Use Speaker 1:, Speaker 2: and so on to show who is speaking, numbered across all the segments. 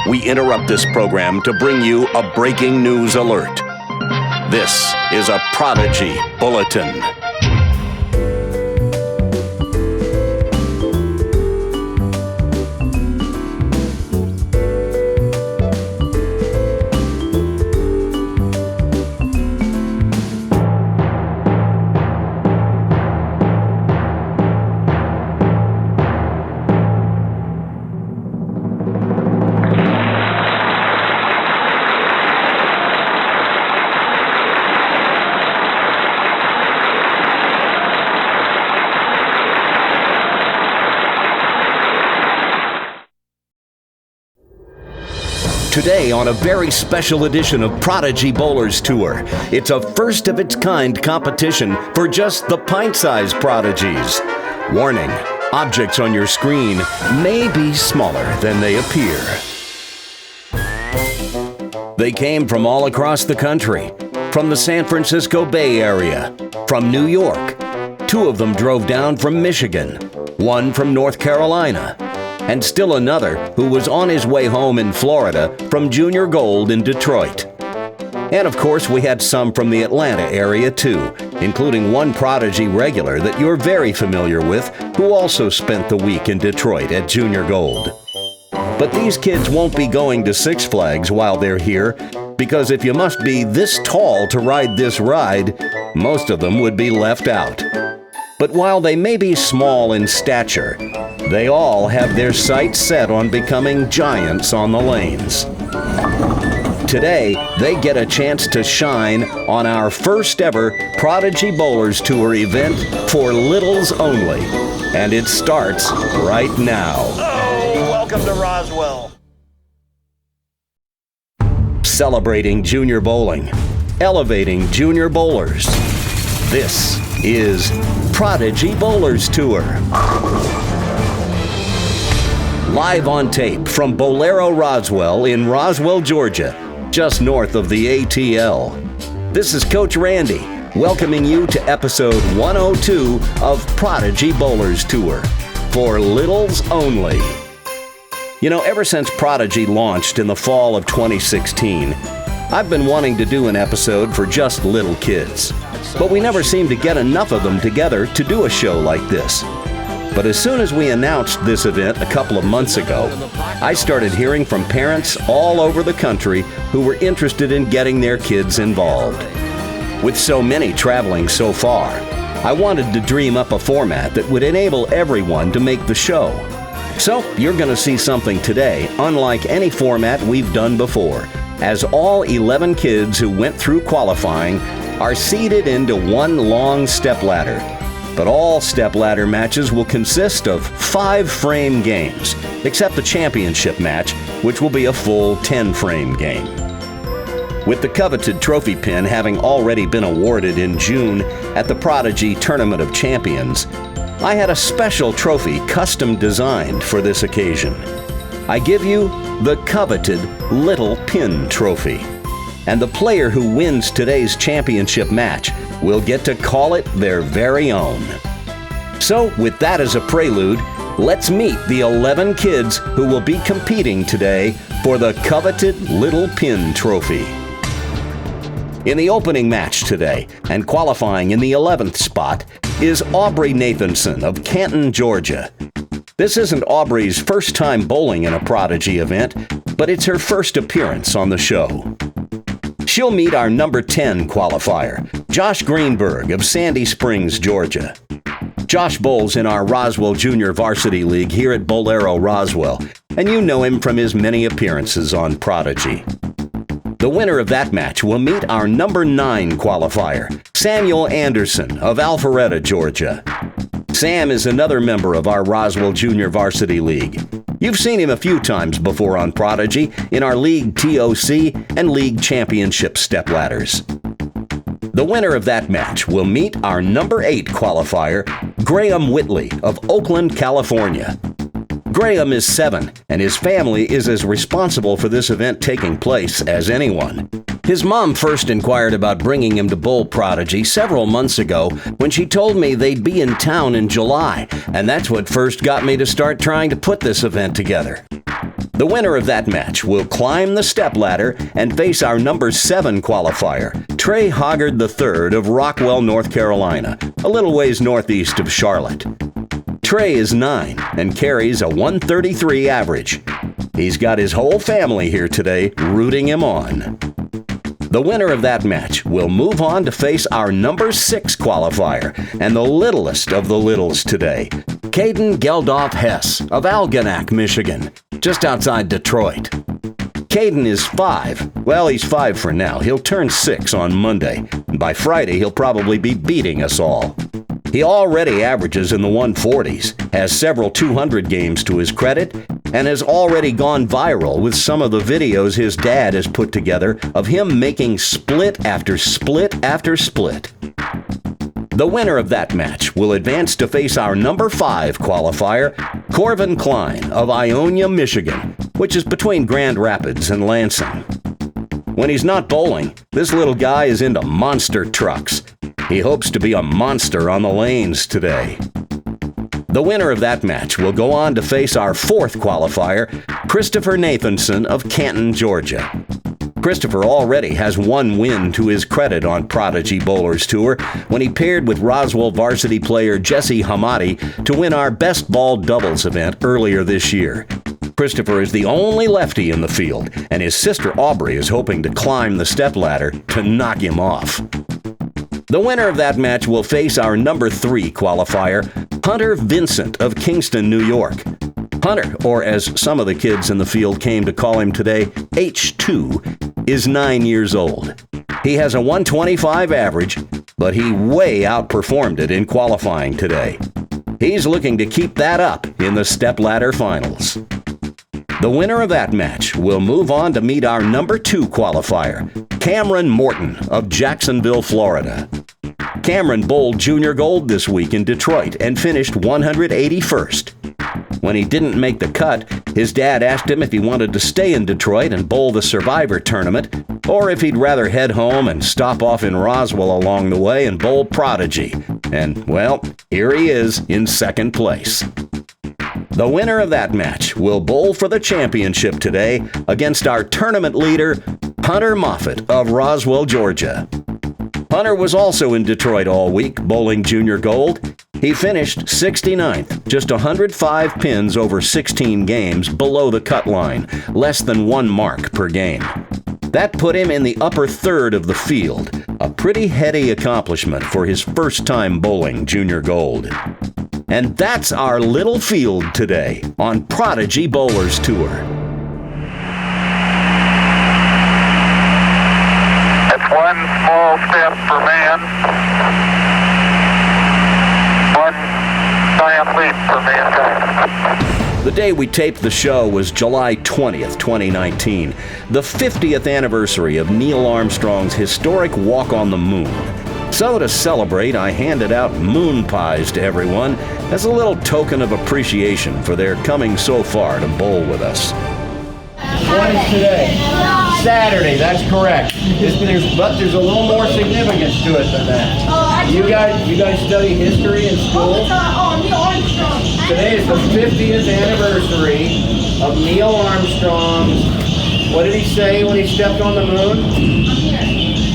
Speaker 1: we interrupt this program to bring you a breaking news alert. This is a Prodigy Bulletin. Today on a very special edition of Prodigy Bowlers Tour, it's a first-of-its-kind competition for just the pint-size prodigies. Warning, objects on your screen may be smaller than they appear. They came from all across the country, from the San Francisco Bay Area, from New York. 2 of them drove down from Michigan, 1 from North Carolina, and still another who was on his way home in Florida from Junior Gold in Detroit. And of course, we had some from the Atlanta area too, including one Prodigy regular that you're very familiar with, who also spent the week in Detroit at Junior Gold. But these kids won't be going to Six Flags while they're here, because if you must be this tall to ride this ride, most of them would be left out. But while they may be small in stature, they all have their sights set on becoming giants on the lanes. Today, they get a chance to shine on our first ever Prodigy Bowlers Tour event for littles only. And it starts right now.
Speaker 2: Oh, welcome to Roswell.
Speaker 1: Celebrating junior bowling, elevating junior bowlers. This is Prodigy Bowlers Tour. Live on tape from Bowlero Roswell in Roswell, Georgia, just north of the ATL. This is Coach Randy, welcoming you to episode 102 of Prodigy Bowlers Tour, for littles only. You know, ever since Prodigy launched in the fall of 2016, I've been wanting to do an episode for just little kids, but we never seem to get enough of them together to do a show like this. But as soon as we announced this event a couple of months ago, I started hearing from parents all over the country who were interested in getting their kids involved. With so many traveling so far, I wanted to dream up a format that would enable everyone to make the show. So you're going to see something today unlike any format we've done before, as all 11 kids who went through qualifying are seated into one long stepladder. But all stepladder matches will consist of 5-frame games, except the championship match, which will be a full 10-frame game. With the coveted trophy pin having already been awarded in June at the Prodigy Tournament of Champions, I had a special trophy custom designed for this occasion. I give you the coveted Little Pin Trophy. And the player who wins today's championship match will get to call it their very own. So, with that as a prelude, let's meet the 11 kids who will be competing today for the coveted Little Pin Trophy. In the opening match today, and qualifying in the 11th spot, is Aubrey Nathanson of Canton, Georgia. This isn't Aubrey's first time bowling in a Prodigy event, but it's her first appearance on the show. She'll meet our number 10 qualifier, Josh Greenberg of Sandy Springs, Georgia. Josh bowls in our Roswell Junior Varsity League here at Bowlero Roswell, and you know him from his many appearances on Prodigy. The winner of that match will meet our number 9 qualifier, Samuel Anderson of Alpharetta, Georgia. Sam is another member of our Roswell Junior Varsity League. You've seen him a few times before on Prodigy in our League TOC and League Championship stepladders. The winner of that match will meet our number 8 qualifier, Graham Whitley of Oakland, California. Graham is 7, and his family is as responsible for this event taking place as anyone. His mom first inquired about bringing him to Bowl Prodigy several months ago when she told me they'd be in town in July, and that's what first got me to start trying to put this event together. The The winner of that match will climb the stepladder and face our number 7 qualifier, Trey Hoggard III of Rockwell, North Carolina, a little ways northeast of Charlotte. Trey is 9 and carries a 133 average. He's got his whole family here today rooting him on. The winner of that match will move on to face our number 6 qualifier and the littlest of the littles today, Kaden Geldof Hess of Algonac, Michigan, just outside Detroit. Kaden is 5. Well, he's 5 for now. He'll turn 6 on Monday. And by Friday, he'll probably be beating us all. He already averages in the 140s, has several 200 games to his credit, and has already gone viral with some of the videos his dad has put together of him making split after split after split. The winner of that match will advance to face our number 5 qualifier, Corvin Klein of Ionia, Michigan, which is between Grand Rapids and Lansing. When he's not bowling, this little guy is into monster trucks. He hopes to be a monster on the lanes today. The winner of that match will go on to face our 4th qualifier, Christopher Nathanson of Canton, Georgia. Christopher already has 1 win to his credit on Prodigy Bowlers Tour when he paired with Roswell varsity player Jesse Hamadi to win our best ball doubles event earlier this year. Christopher is the only lefty in the field, and his sister Aubrey is hoping to climb the stepladder to knock him off. The winner of that match will face our number 3 qualifier, Hunter Vincent of Kingston, New York. Hunter, or as some of the kids in the field came to call him today, H2, is 9 years old. He has a 125 average, but he way outperformed it in qualifying today. He's looking to keep that up in the stepladder finals. The winner of that match will move on to meet our number 2 qualifier, Cameron Morton of Jacksonville, Florida. Cameron bowled junior gold this week in Detroit and finished 181st. When he didn't make the cut, his dad asked him if he wanted to stay in Detroit and bowl the Survivor tournament, or if he'd rather head home and stop off in Roswell along the way and bowl Prodigy. And, well, here he is in 2nd place. The winner of that match will bowl for the championship today against our tournament leader, Hunter Moffitt of Roswell, Georgia. Hunter was also in Detroit all week, bowling junior gold. He finished 69th, just 105 pins over 16 games below the cut line, less than 1 mark per game. That put him in the upper third of the field, a pretty heady accomplishment for his first time bowling junior gold. And that's our little field today on Prodigy Bowlers Tour.
Speaker 3: It's 1 small step for man, 1 giant leap for mankind.
Speaker 1: The day we taped the show was July 20th, 2019, the 50th anniversary of Neil Armstrong's historic walk on the moon. So to celebrate, I handed out moon pies to everyone as a little token of appreciation for their coming so far to bowl with us.
Speaker 2: What is today? Saturday, that's correct. But there's a little more significance to it than that. You guys study history in school? Today is the 50th anniversary of Neil Armstrong's, what did he say when he stepped on the moon?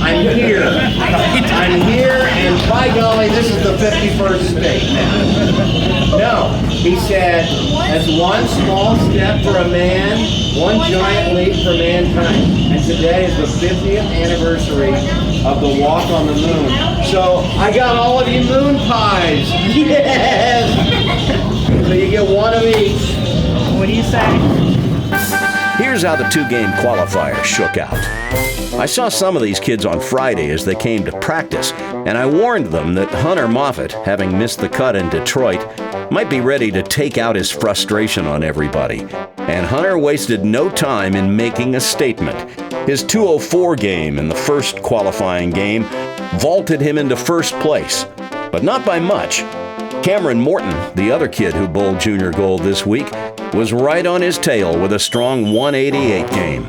Speaker 2: I'm here. I'm here, and by golly, this is the 51st state now. No, he said, that's 1 small step for a man, 1 giant leap for mankind. And today is the 50th anniversary of the walk on the moon. So I got all of you moon pies. Yes! So you get 1 of each. What do you say?
Speaker 1: Here's how the 2-game qualifier shook out. I saw some of these kids on Friday as they came to practice, and I warned them that Hunter Moffitt, having missed the cut in Detroit, might be ready to take out his frustration on everybody. And Hunter wasted no time in making a statement. His 204 game in the first qualifying game vaulted him into first place, but not by much. Cameron Morton, the other kid who bowled junior gold this week, was right on his tail with a strong 188 game.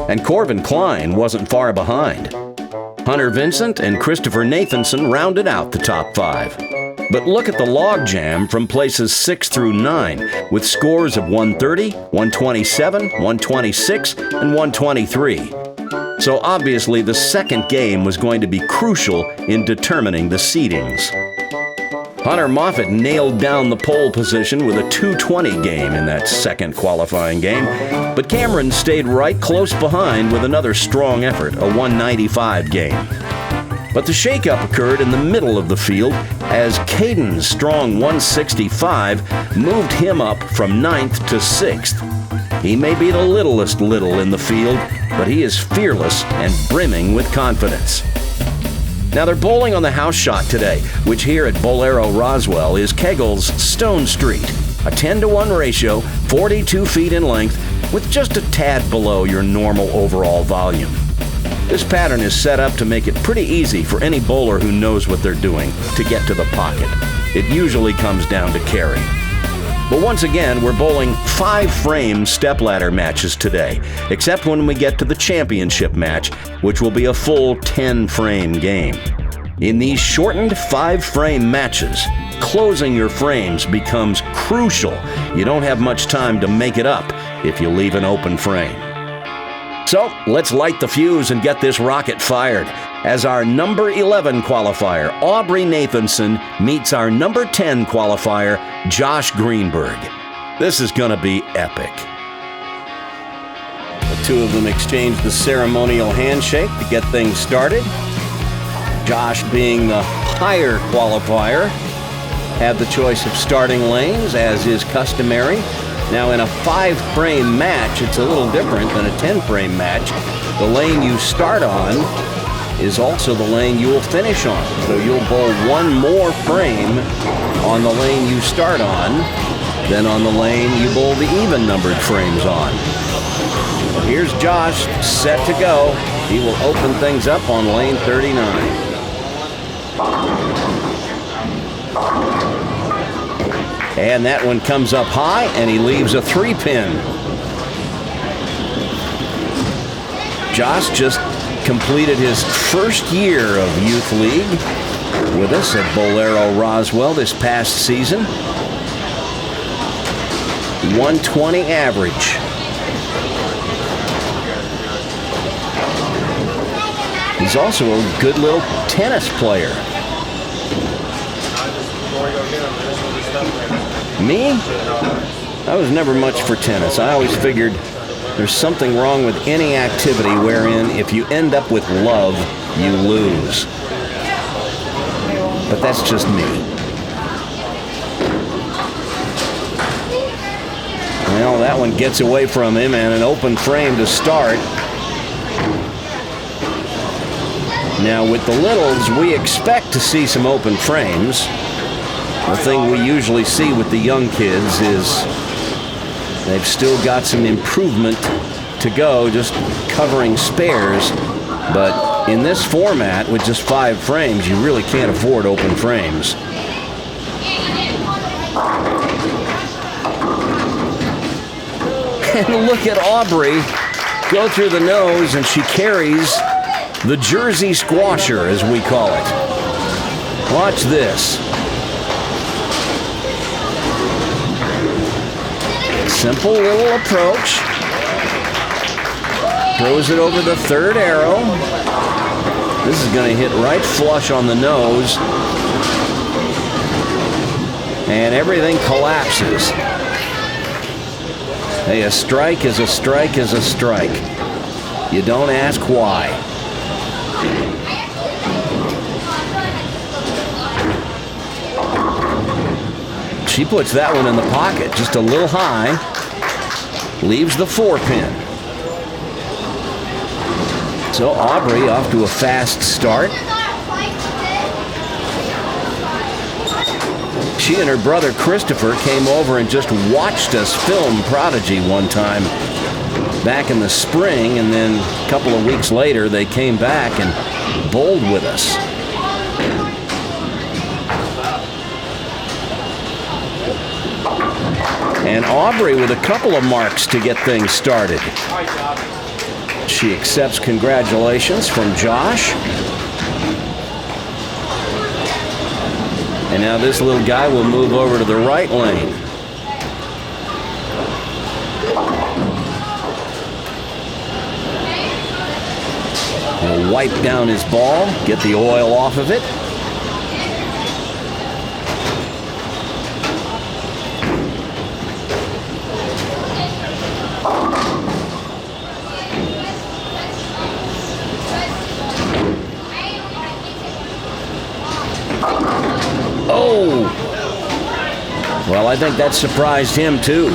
Speaker 1: And Corvin Klein wasn't far behind. Hunter Vincent and Christopher Nathanson rounded out the top 5. But look at the logjam from places 6 through 9, with scores of 130, 127, 126, and 123. So obviously the second game was going to be crucial in determining the seedings. Hunter Moffitt nailed down the pole position with a 220 game in that second qualifying game, but Cameron stayed right close behind with another strong effort, a 195 game. But the shakeup occurred in the middle of the field as Kaden's strong 165 moved him up from 9th to 6th. He may be the littlest little in the field, but he is fearless and brimming with confidence. Now they're bowling on the house shot today, which here at Bowlero Roswell is Kegel's Stone Street, a 10-to-1 ratio, 42 feet in length, with just a tad below your normal overall volume. This pattern is set up to make it pretty easy for any bowler who knows what they're doing to get to the pocket. It usually comes down to carry. But once again, we're bowling 5-frame stepladder matches today, except when we get to the championship match, which will be a full 10-frame game. In these shortened 5-frame matches, closing your frames becomes crucial. You don't have much time to make it up if you leave an open frame. So let's light the fuse and get this rocket fired as our number 11 qualifier, Aubrey Nathanson, meets our number 10 qualifier, Josh Greenberg. This is going to be epic. The two of them exchange the ceremonial handshake to get things started. Josh, being the higher qualifier, had the choice of starting lanes, as is customary. Now, in a 5-frame match, it's a little different than a 10-frame match. The lane you start on is also the lane you will finish on. So you'll bowl one more frame on the lane you start on than on the lane you bowl the even-numbered frames on. Well, here's Josh, set to go. He will open things up on lane 39. And that one comes up high, and he leaves a 3-pin. Josh just completed his first year of Youth League with us at Bowlero Roswell this past season. 120 average. He's also a good little tennis player. Me? I was never much for tennis. I always figured there's something wrong with any activity wherein if you end up with love, you lose. But that's just me. Well, that one gets away from him and an open frame to start. Now with the littles, we expect to see some open frames. The thing we usually see with the young kids is they've still got some improvement to go, just covering spares. But in this format, with just 5 frames, you really can't afford open frames. And look at Aubrey go through the nose, and she carries the Jersey squasher, as we call it. Watch this. Simple little approach. Throws it over the third arrow. This is going to hit right flush on the nose. And everything collapses. Hey, a strike is a strike is a strike. You don't ask why. She puts that one in the pocket, just a little high. Leaves the 4-pin. So Aubrey off to a fast start. She and her brother Christopher came over and just watched us film Prodigy one time back in the spring, and then a couple of weeks later they came back and bowled with us. And Aubrey with a couple of marks to get things started. She accepts congratulations from Josh. And now this little guy will move over to the right lane. He'll wipe down his ball, get the oil off of it. Oh! Well, I think that surprised him too.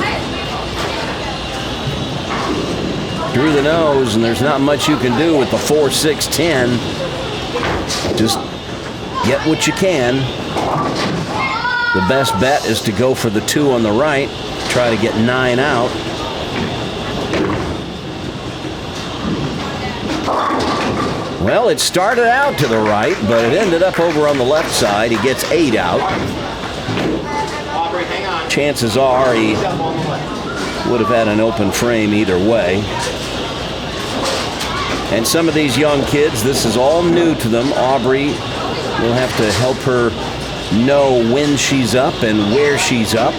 Speaker 1: Through the nose, and there's not much you can do with the 4-6-10. Just get what you can. The best bet is to go for the 2 on the right, try to get 9 out. Well, it started out to the right, but it ended up over on the left side. He gets 8 out. Chances are he would have had an open frame either way. And some of these young kids, this is all new to them. Aubrey will have to help her know when she's up and where she's up.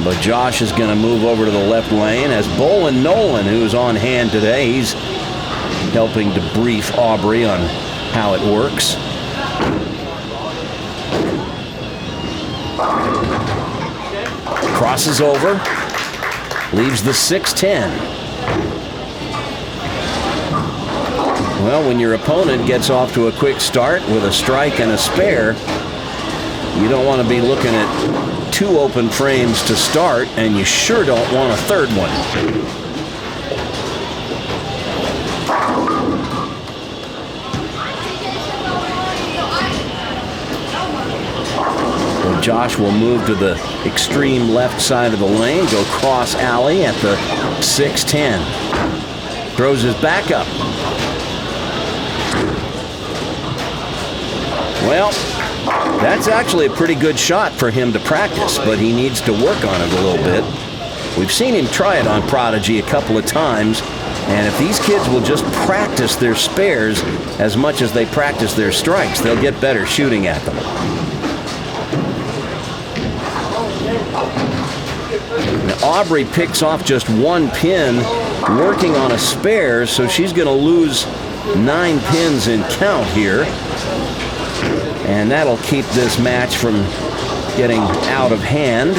Speaker 1: But Josh is going to move over to the left lane as Bolin Nolan, who's on hand today, he's helping to brief Aubrey on how it works. Crosses over, leaves the 6-10. Well, when your opponent gets off to a quick start with a strike and a spare, you don't want to be looking at 2 open frames to start, and you sure don't want a third one. Well, Josh will move to the extreme left side of the lane, go cross alley at the 6-10. Throws his back up. Well, that's actually a pretty good shot for him to practice, but he needs to work on it a little bit. We've seen him try it on Prodigy a couple of times, and if these kids will just practice their spares as much as they practice their strikes, they'll get better shooting at them. Now, Aubrey picks off just 1 pin working on a spare, so she's going to lose 9 pins in count here. And that'll keep this match from getting out of hand.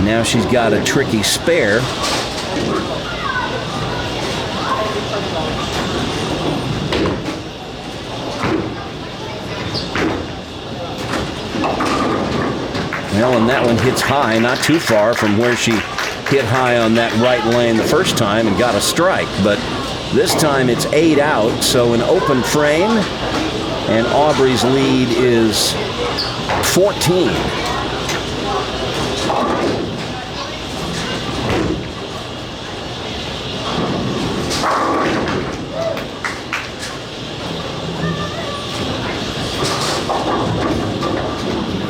Speaker 1: Now she's got a tricky spare. Well, and that one hits high, not too far from where she hit high on that right lane the first time and got a strike. But this time it's 8 out, so an open frame. And Aubrey's lead is 14.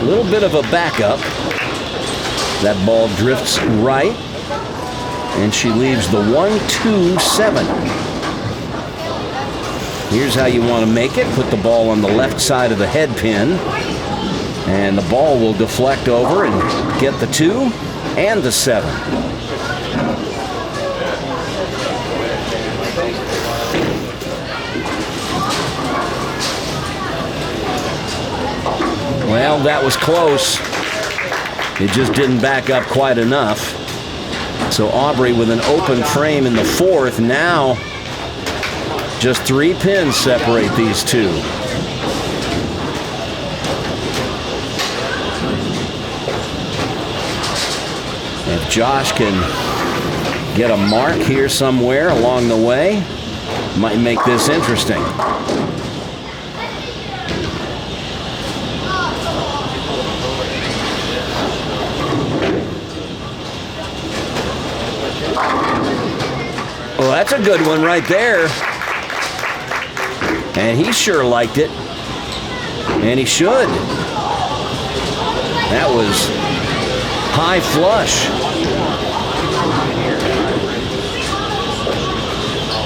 Speaker 1: A little bit of a backup. That ball drifts right, and she leaves the 1-2-7. Here's how you want to make it. Put the ball on the left side of the head pin, and the ball will deflect over and get the 2 and the 7. Well, that was close. It just didn't back up quite enough. So Aubrey with an open frame in the 4th. Now just 3 pins separate these 2. If Josh can get a mark here somewhere along the way, might make this interesting. Well, that's a good one right there. And he sure liked it. And he should. That was high flush.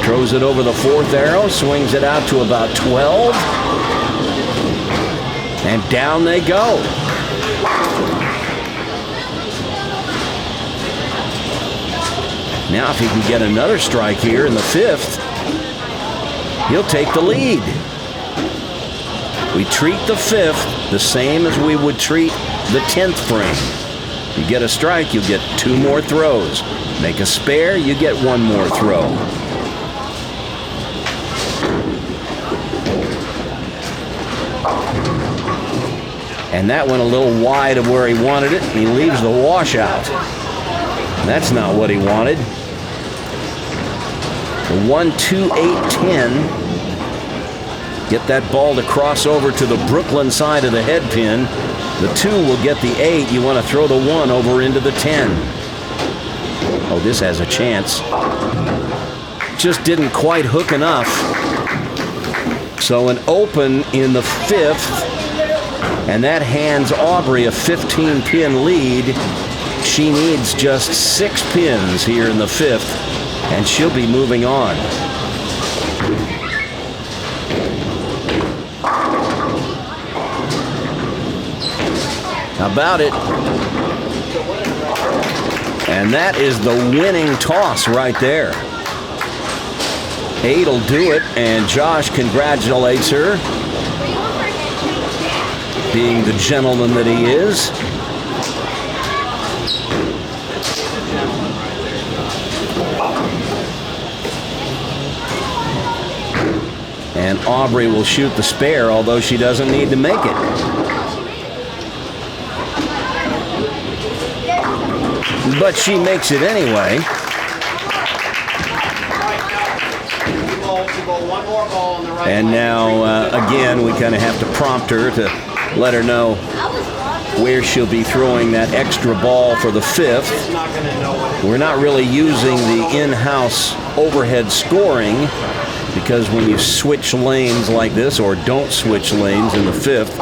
Speaker 1: Throws it over the 4th arrow, swings it out to about 12. And down they go. Now if he can get another strike here in the 5th, he'll take the lead. We treat the 5th the same as we would treat the 10th frame. You get a strike, you get 2 more throws. Make a spare, you get 1 more throw. And that went a little wide of where he wanted it, and he leaves the washout. That's not what he wanted. The 1-2-8-10. Get that ball to cross over to the Brooklyn side of the head pin. The 2 will get the 8. You want to throw the 1 over into the 10. Oh, this has a chance. Just didn't quite hook enough. So an open in the 5th, and that hands Aubrey a 15-pin lead. She needs just 6 pins here in the 5th, and she'll be moving on. How about it? And that is the winning toss right there. 8'll do it, and Josh congratulates her, being the gentleman that he is. And Aubrey will shoot the spare, although she doesn't need to make it. But she makes it anyway. And now, again, we kind of have to prompt her to let her know where she'll be throwing that extra ball for the 5th. We're not really using the in-house overhead scoring, because when you switch lanes like this, or don't switch lanes in the 5th,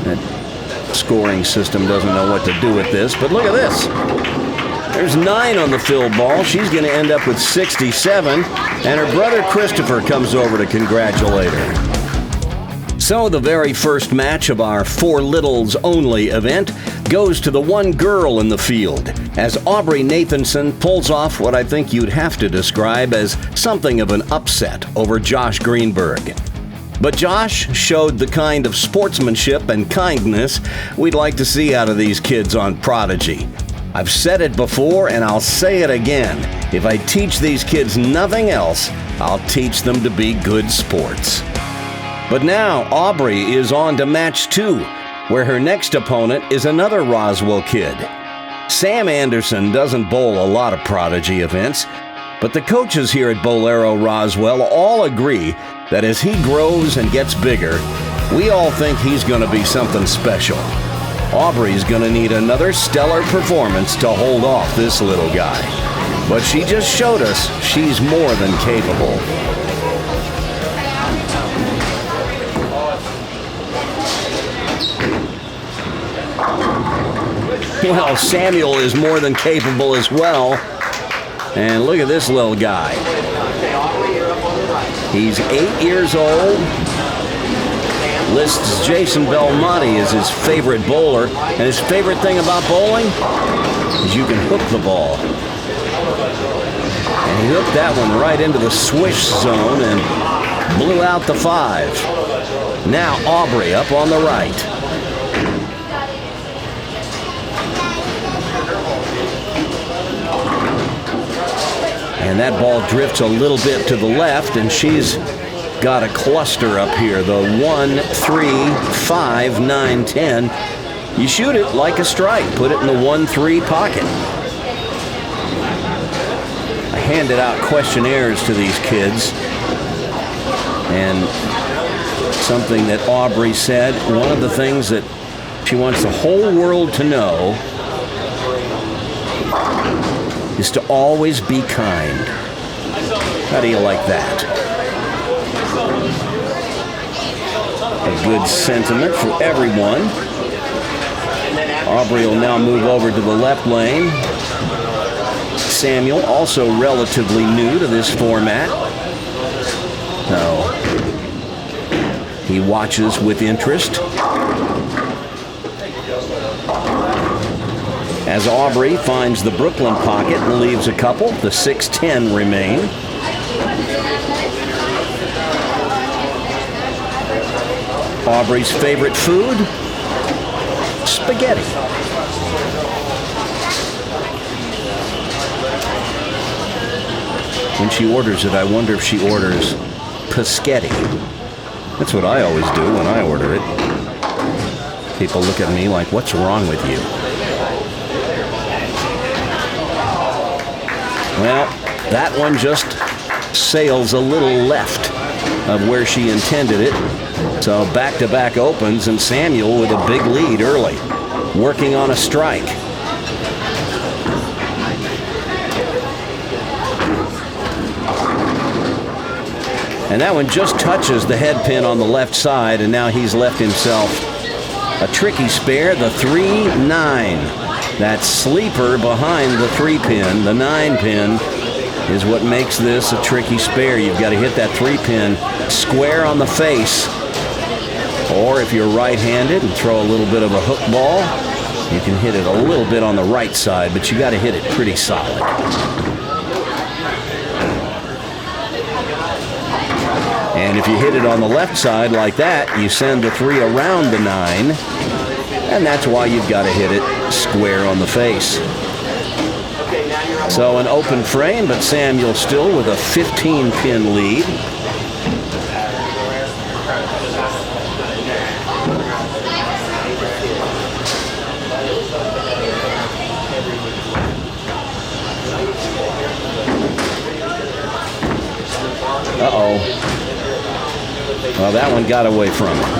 Speaker 1: that scoring system doesn't know what to do with this. But look at this. There's 9 on the field ball. She's going to end up with 67, and her brother Christopher comes over to congratulate her. So the very first match of our 4 littles only event goes to the 1 girl in the field, as Aubrey Nathanson pulls off what I think you'd have to describe as something of an upset over Josh Greenberg. But Josh showed the kind of sportsmanship and kindness we'd like to see out of these kids on Prodigy. I've said it before, and I'll say it again. If I teach these kids nothing else, I'll teach them to be good sports. But now Aubrey is on to match 2, where her next opponent is another Roswell kid. Sam Anderson doesn't bowl a lot of Prodigy events, but the coaches here at Bowlero Roswell all agree that as he grows and gets bigger, we all think he's going to be something special. Aubrey's going to need another stellar performance to hold off this little guy. But she just showed us she's more than capable. Well, Samuel is more than capable as well. And look at this little guy. He's 8 years old. Lists Jason Belmonte as his favorite bowler. And his favorite thing about bowling is you can hook the ball. And he hooked that one right into the swish zone and blew out the 5. Now Aubrey up on the right. And that ball drifts a little bit to the left, and she's got a cluster up here. The 1, 3, 5, 9, 10. You shoot it like a strike. Put it in the 1-3 pocket. I handed out questionnaires to these kids, and something that Aubrey said, one of the things that she wants the whole world to know is to always be kind. How do you like that? A good sentiment for everyone. Aubrey will now move over to the left lane. Samuel, also relatively new to this format. So he watches with interest. As Aubrey finds the Brooklyn pocket and leaves a couple, the 6-10 remain. Aubrey's favorite food? Spaghetti. When she orders it, I wonder if she orders Paschetti. That's what I always do when I order it. People look at me like, what's wrong with you? Well, that one just sails a little left of where she intended it. So back-to-back opens, and Samuel with a big lead early, working on a strike. And that one just touches the head pin on the left side, and now he's left himself a tricky spare, the 3-9. That sleeper behind the 3-pin, the 9-pin, is what makes this a tricky spare. You've got to hit that 3-pin square on the face. Or if you're right-handed and throw a little bit of a hook ball, you can hit it a little bit on the right side, but you got to hit it pretty solid. And if you hit it on the left side like that, you send the 3 around the 9, and that's why you've got to hit it square on the face. So an open frame, but Samuel still with a 15-pin lead. Uh-oh. Well, that one got away from him.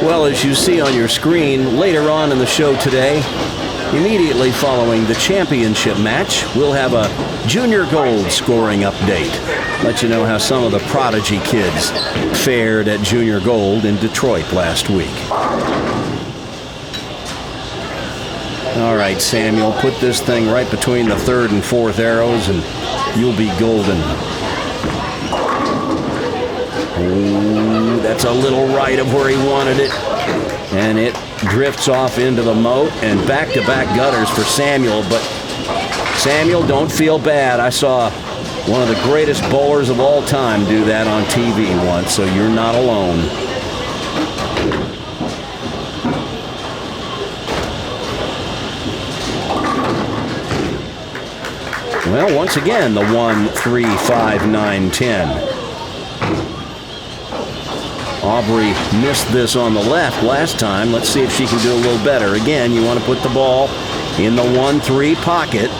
Speaker 1: Well, as you see on your screen, later on in the show today, immediately following the championship match, we'll have a junior gold scoring update. Let you know how some of the prodigy kids fared at junior gold in Detroit last week. All right, Samuel, put this thing right between the 3rd and 4th arrows, and you'll be golden. Ooh, that's a little right of where he wanted it. And it drifts off into the moat, and back-to-back gutters for Samuel. But Samuel, don't feel bad. I saw one of the greatest bowlers of all time do that on TV once, so you're not alone. Well, once again, the 1, 3, 5, 9, 10. Aubrey missed this on the left last time. Let's see if she can do a little better. Again, you want to put the ball in the 1-3 pocket.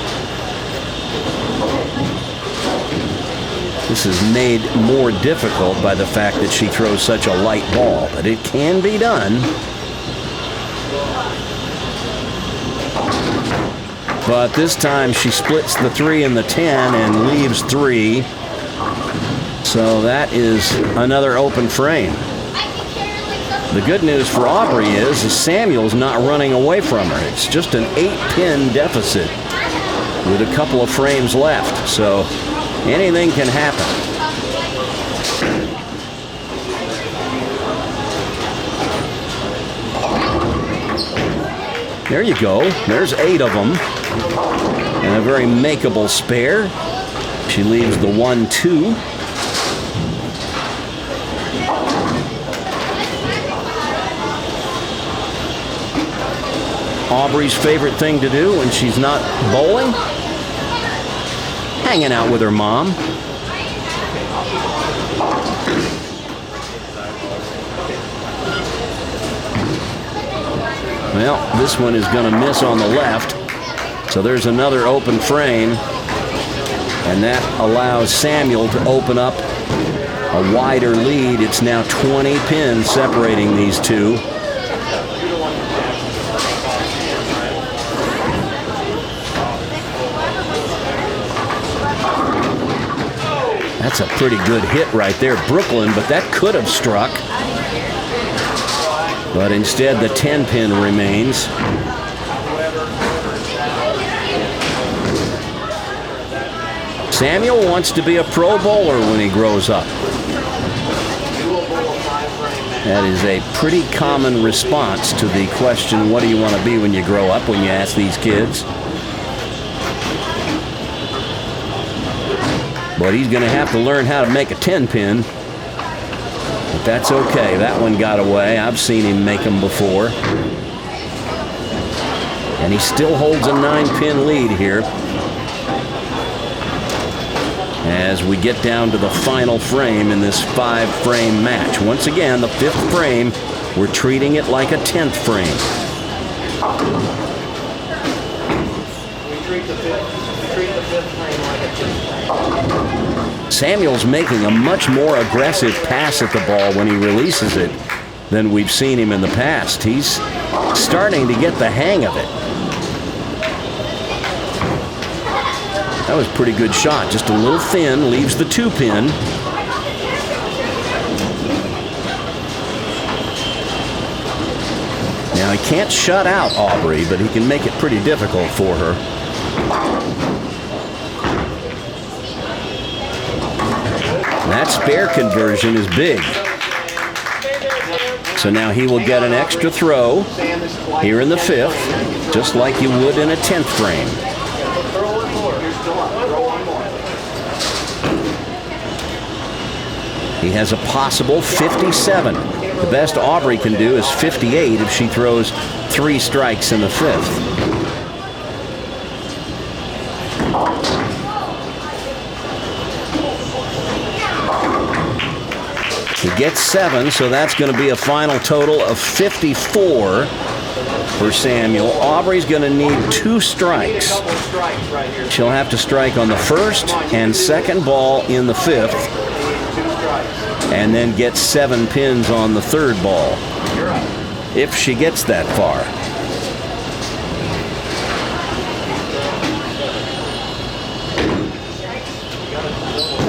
Speaker 1: This is made more difficult by the fact that she throws such a light ball, but it can be done. But this time she splits the 3 and the 10 and leaves 3. So that is another open frame. The good news for Aubrey is Samuel's not running away from her. It's just an 8-pin deficit with a couple of frames left. So anything can happen. There you go. There's 8 of them. And a very makeable spare. She leaves the 1-2. Aubrey's favorite thing to do when she's not bowling? Hanging out with her mom. Well, this one is going to miss on the left. So there's another open frame. And that allows Samuel to open up a wider lead. It's now 20 pins separating these two. That's a pretty good hit right there, Brooklyn, but that could have struck. But instead, the 10-pin remains. Samuel wants to be a pro bowler when he grows up.
Speaker 2: We will bowl a 5-frame match.
Speaker 1: That is a pretty common response to the question, what do you want to be when you grow up, when you ask these kids. But he's going to have to learn how to make a 10-pin. But that's okay. That one got away. I've seen him make them before. And he still holds a 9-pin lead here as we get down to the final frame in this 5-frame match. Once again, the 5th frame, we're treating it like a 10th frame.
Speaker 2: We treat the fifth frame like a 10th frame.
Speaker 1: Samuel's making a much more aggressive pass at the ball when he releases it than we've seen him in the past. He's starting to get the hang of it. That was a pretty good shot. Just a little thin, leaves the 2-pin. Now, he can't shut out Aubrey, but he can make it pretty difficult for her. That spare conversion is big. So now he will get an extra throw here in the 5th, just like you would in a 10th frame. He has a possible 57. The best Aubrey can do is 58 if she throws 3 strikes in the 5th. He gets 7, so that's going to be a final total of 54 for Samuel. Aubrey's going to need 2 strikes. She'll have to strike on the 1st and 2nd ball in the 5th, and then get 7 pins on the 3rd ball, if she gets that far.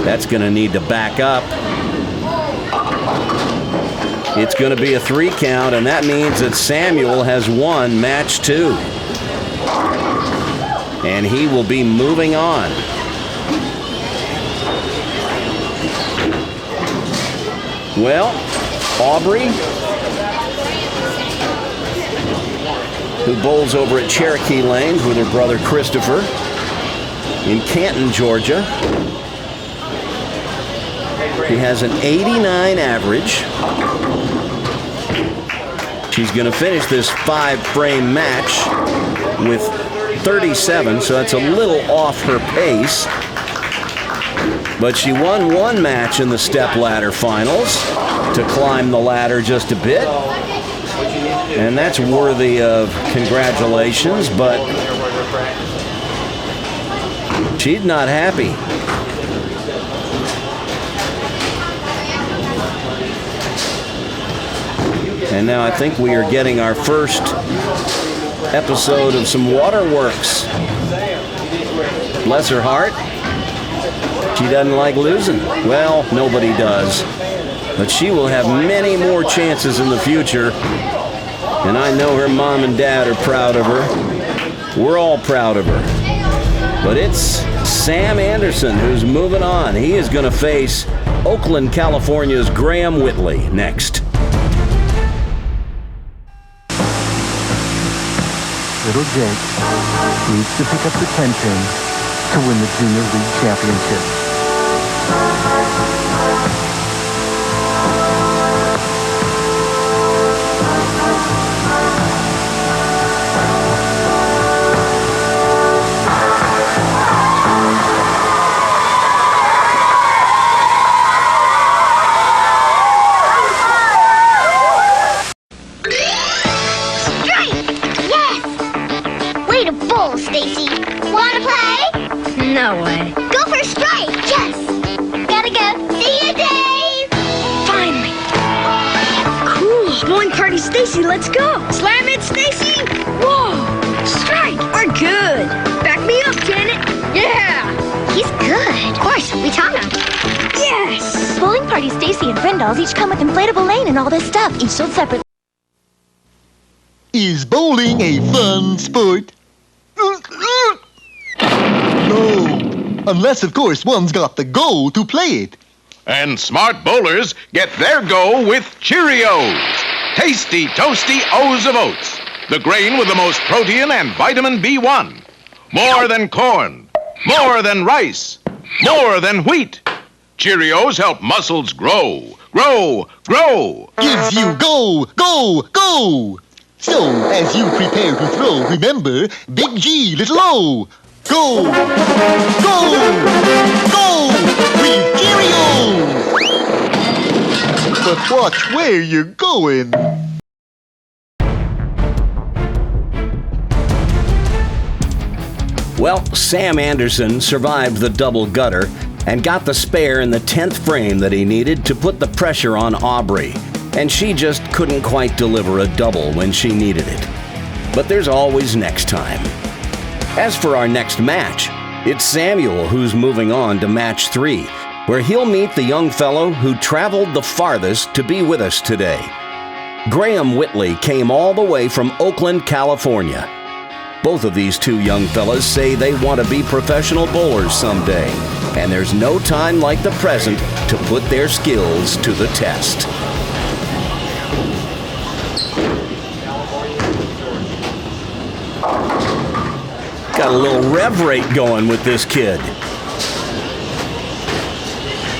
Speaker 1: That's going to need to back up. It's going to be a 3 count, and that means that Samuel has won match 2. And he will be moving on. Well, Aubrey, who bowls over at Cherokee Lanes with her brother Christopher in Canton, Georgia. He has an 89 average. She's going to finish this 5-frame match with 37, so that's a little off her pace. But she won 1 match in the step-ladder finals to climb the ladder just a bit. And that's worthy of congratulations, but she's not happy. And now I think we are getting our first episode of some waterworks. Bless her heart. She doesn't like losing. Well, nobody does. But she will have many more chances in the future. And I know her mom and dad are proud of her. We're all proud of her. But it's Sam Anderson who's moving on. He is going to face Oakland, California's Graham Whitley next.
Speaker 4: Little Jake needs to pick up the 10-pin to win the Junior League Championship.
Speaker 5: No way.
Speaker 6: Go for a strike! Yes! Gotta go. See you, Dave!
Speaker 5: Finally! Cool. Bowling party, Stacy, let's go! Slam it, Stacy! Whoa! Strike! We're good! Back me up, Janet! Yeah!
Speaker 6: He's good. Of course, we taught him.
Speaker 5: Yes!
Speaker 7: Bowling party, Stacy, and friend dolls each come with inflatable lane and all this stuff, each sold separately.
Speaker 4: Is bowling a fun sport? No, unless, of course, one's got the goal to play it.
Speaker 8: And smart bowlers get their go with Cheerios. Tasty, toasty O's of oats. The grain with the most protein and vitamin B1. More than corn. More than rice. More than wheat. Cheerios help muscles grow, grow, grow.
Speaker 9: Gives you go, go, go. So, as you prepare to throw, remember, big G, little O. Go, go, go with Cheerios. But watch where you're going.
Speaker 1: Well, Sam Anderson survived the double gutter and got the spare in the 10th frame that he needed to put the pressure on Aubrey. And she just couldn't quite deliver a double when she needed it. But there's always next time. As for our next match, it's Samuel who's moving on to match 3, where he'll meet the young fellow who traveled the farthest to be with us today. Graham Whitley came all the way from Oakland, California. Both of these two young fellas say they want to be professional bowlers someday, and there's no time like the present to put their skills to the test. Got a little rev rate going with this kid.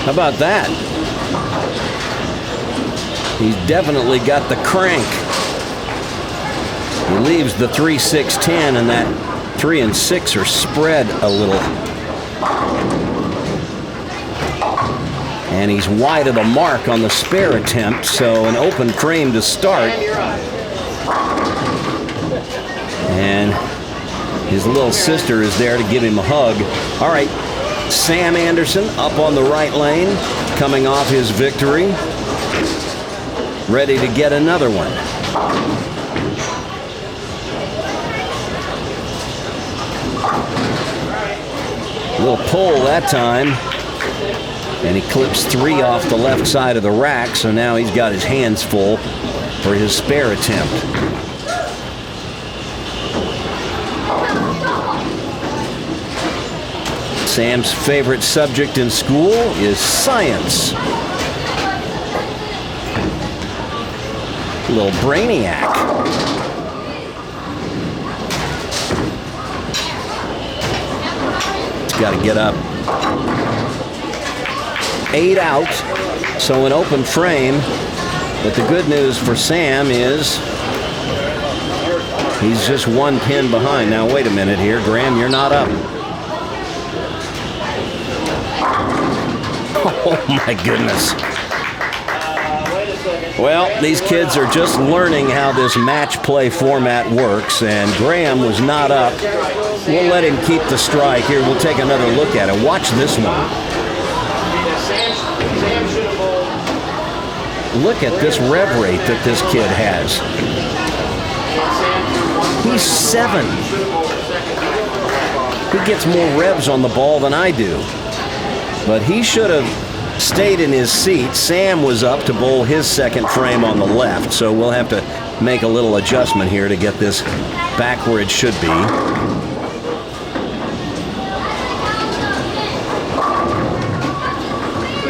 Speaker 1: How about that? He's definitely got the crank. He leaves the 3-6-10, and that 3 and 6 are spread a little. And he's wide of the mark on the spare attempt, so an open frame to start. And his little sister is there to give him a hug. All right, Sam Anderson up on the right lane, coming off his victory. Ready to get another one. Little pull that time. And he clips 3 off the left side of the rack, so now he's got his hands full for his spare attempt. Sam's favorite subject in school is science. Little brainiac. He's got to get up. 8 out, so an open frame. But the good news for Sam is he's just 1 pin behind. Now, wait a minute here. Graham, you're not up. Oh, my goodness. Well, these kids are just learning how this match play format works, and Graham was not up. We'll let him keep the strike. Here, we'll take another look at it. Watch this one. Look at this rev rate that this kid has. He's 7. He gets more revs on the ball than I do. But he should have stayed in his seat. Sam was up to bowl his second frame on the left, so we'll have to make a little adjustment here to get this back where it should be.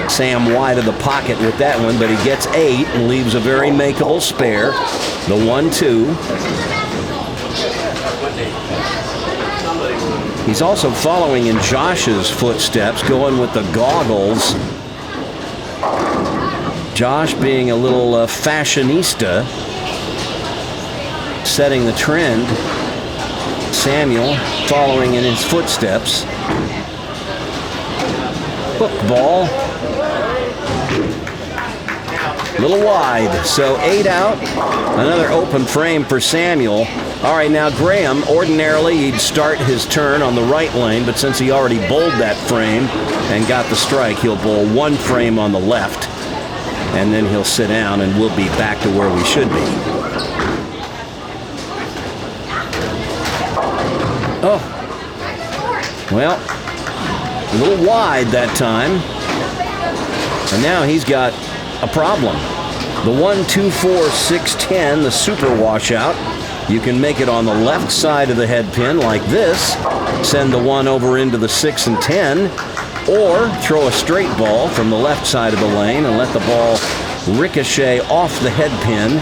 Speaker 1: Sam wide of the pocket with that one, but he gets 8 and leaves a very makeable spare. The 1-2. He's also following in Josh's footsteps, going with the goggles. Josh being a little fashionista, setting the trend. Samuel following in his footsteps. Hook ball. A little wide, so 8 out. Another open frame for Samuel. All right, now Graham, ordinarily he'd start his turn on the right lane, but since he already bowled that frame and got the strike, he'll bowl 1 frame on the left, and then he'll sit down and we'll be back to where we should be. Oh, well, a little wide that time. And now he's got a problem. The 1-2-4-6-10, the super washout. You can make it on the left side of the head pin like this. Send the 1 over into the 6 and 10. Or throw a straight ball from the left side of the lane and let the ball ricochet off the head pin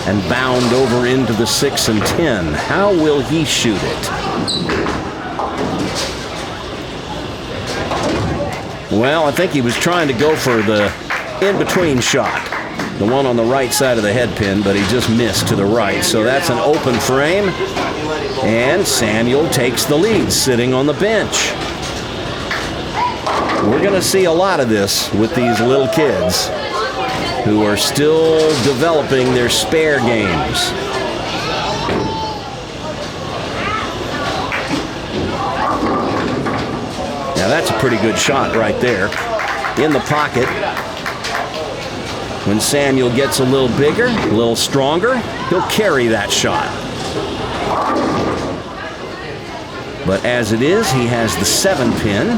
Speaker 1: and bound over into the 6 and 10. How will he shoot it? Well, I think he was trying to go for the in-between shot, the one on the right side of the head pin, but he just missed to the right. So that's an open frame, and Samuel takes the lead sitting on the bench. We're going to see a lot of this with these little kids who are still developing their spare games. Now that's a pretty good shot right there. In the pocket. When Samuel gets a little bigger, a little stronger, he'll carry that shot. But as it is, he has the 7 pin.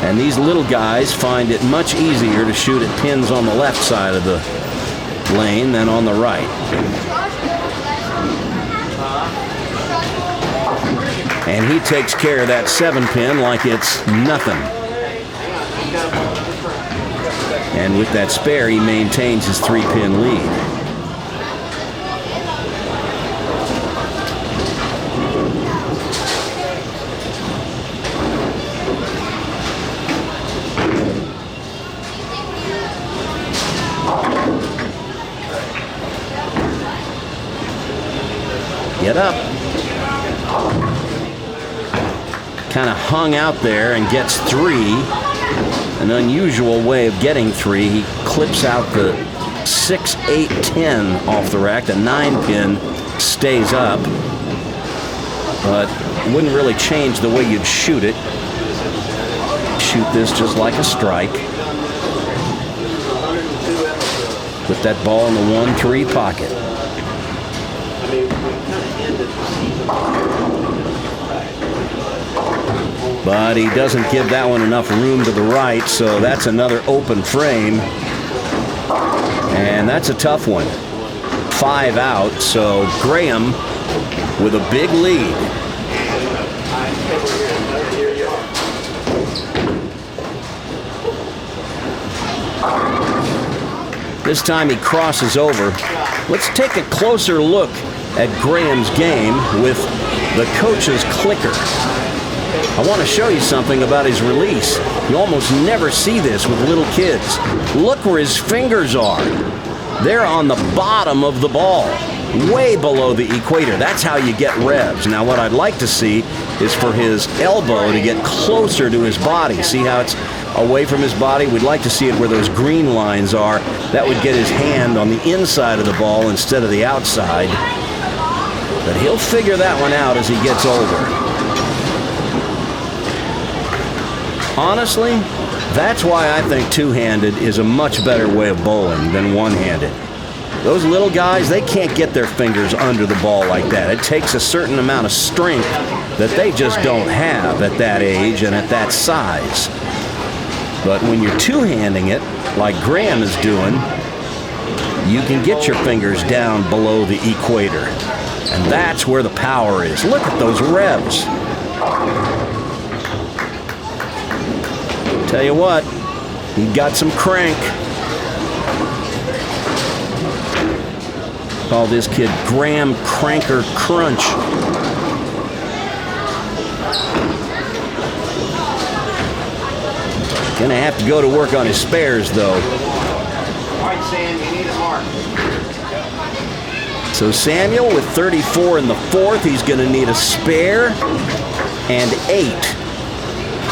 Speaker 1: And these little guys find it much easier to shoot at pins on the left side of the lane than on the right. And he takes care of that 7 pin like it's nothing. And with that spare, he maintains his 3-pin lead. Get up. Kind of hung out there and gets 3. An unusual way of getting 3. He clips out the 6, 8, 10 off the rack. The 9 pin stays up, but wouldn't really change the way you'd shoot it. Shoot this just like a strike. Put that ball in the 1-3 pocket. But he doesn't give that one enough room to the right, so that's another open frame. And that's a tough one. 5 out, so Graham with a big lead. This time he crosses over. Let's take a closer look at Graham's game with the coach's clicker. I want to show you something about his release. You almost never see this with little kids. Look where his fingers are. They're on the bottom of the ball, way below the equator. That's how you get revs. Now what I'd like to see is for his elbow to get closer to his body. See how it's away from his body? We'd like to see it where those green lines are. That would get his hand on the inside of the ball instead of the outside. But he'll figure that one out as he gets older. Honestly, that's why I think two-handed is a much better way of bowling than one-handed. Those little guys, they can't get their fingers under the ball like that. It takes a certain amount of strength that they just don't have at that age and at that size. But when you're two-handing it, like Graham is doing, you can get your fingers down below the equator. And that's where the power is. Look at those revs. Tell you what, he got some crank. Call this kid Graham Cranker Crunch. Gonna have to go to work on his spares, though.
Speaker 2: All right, Sam, you need a mark.
Speaker 1: So Samuel with 34 in the 4th, he's gonna need a spare and 8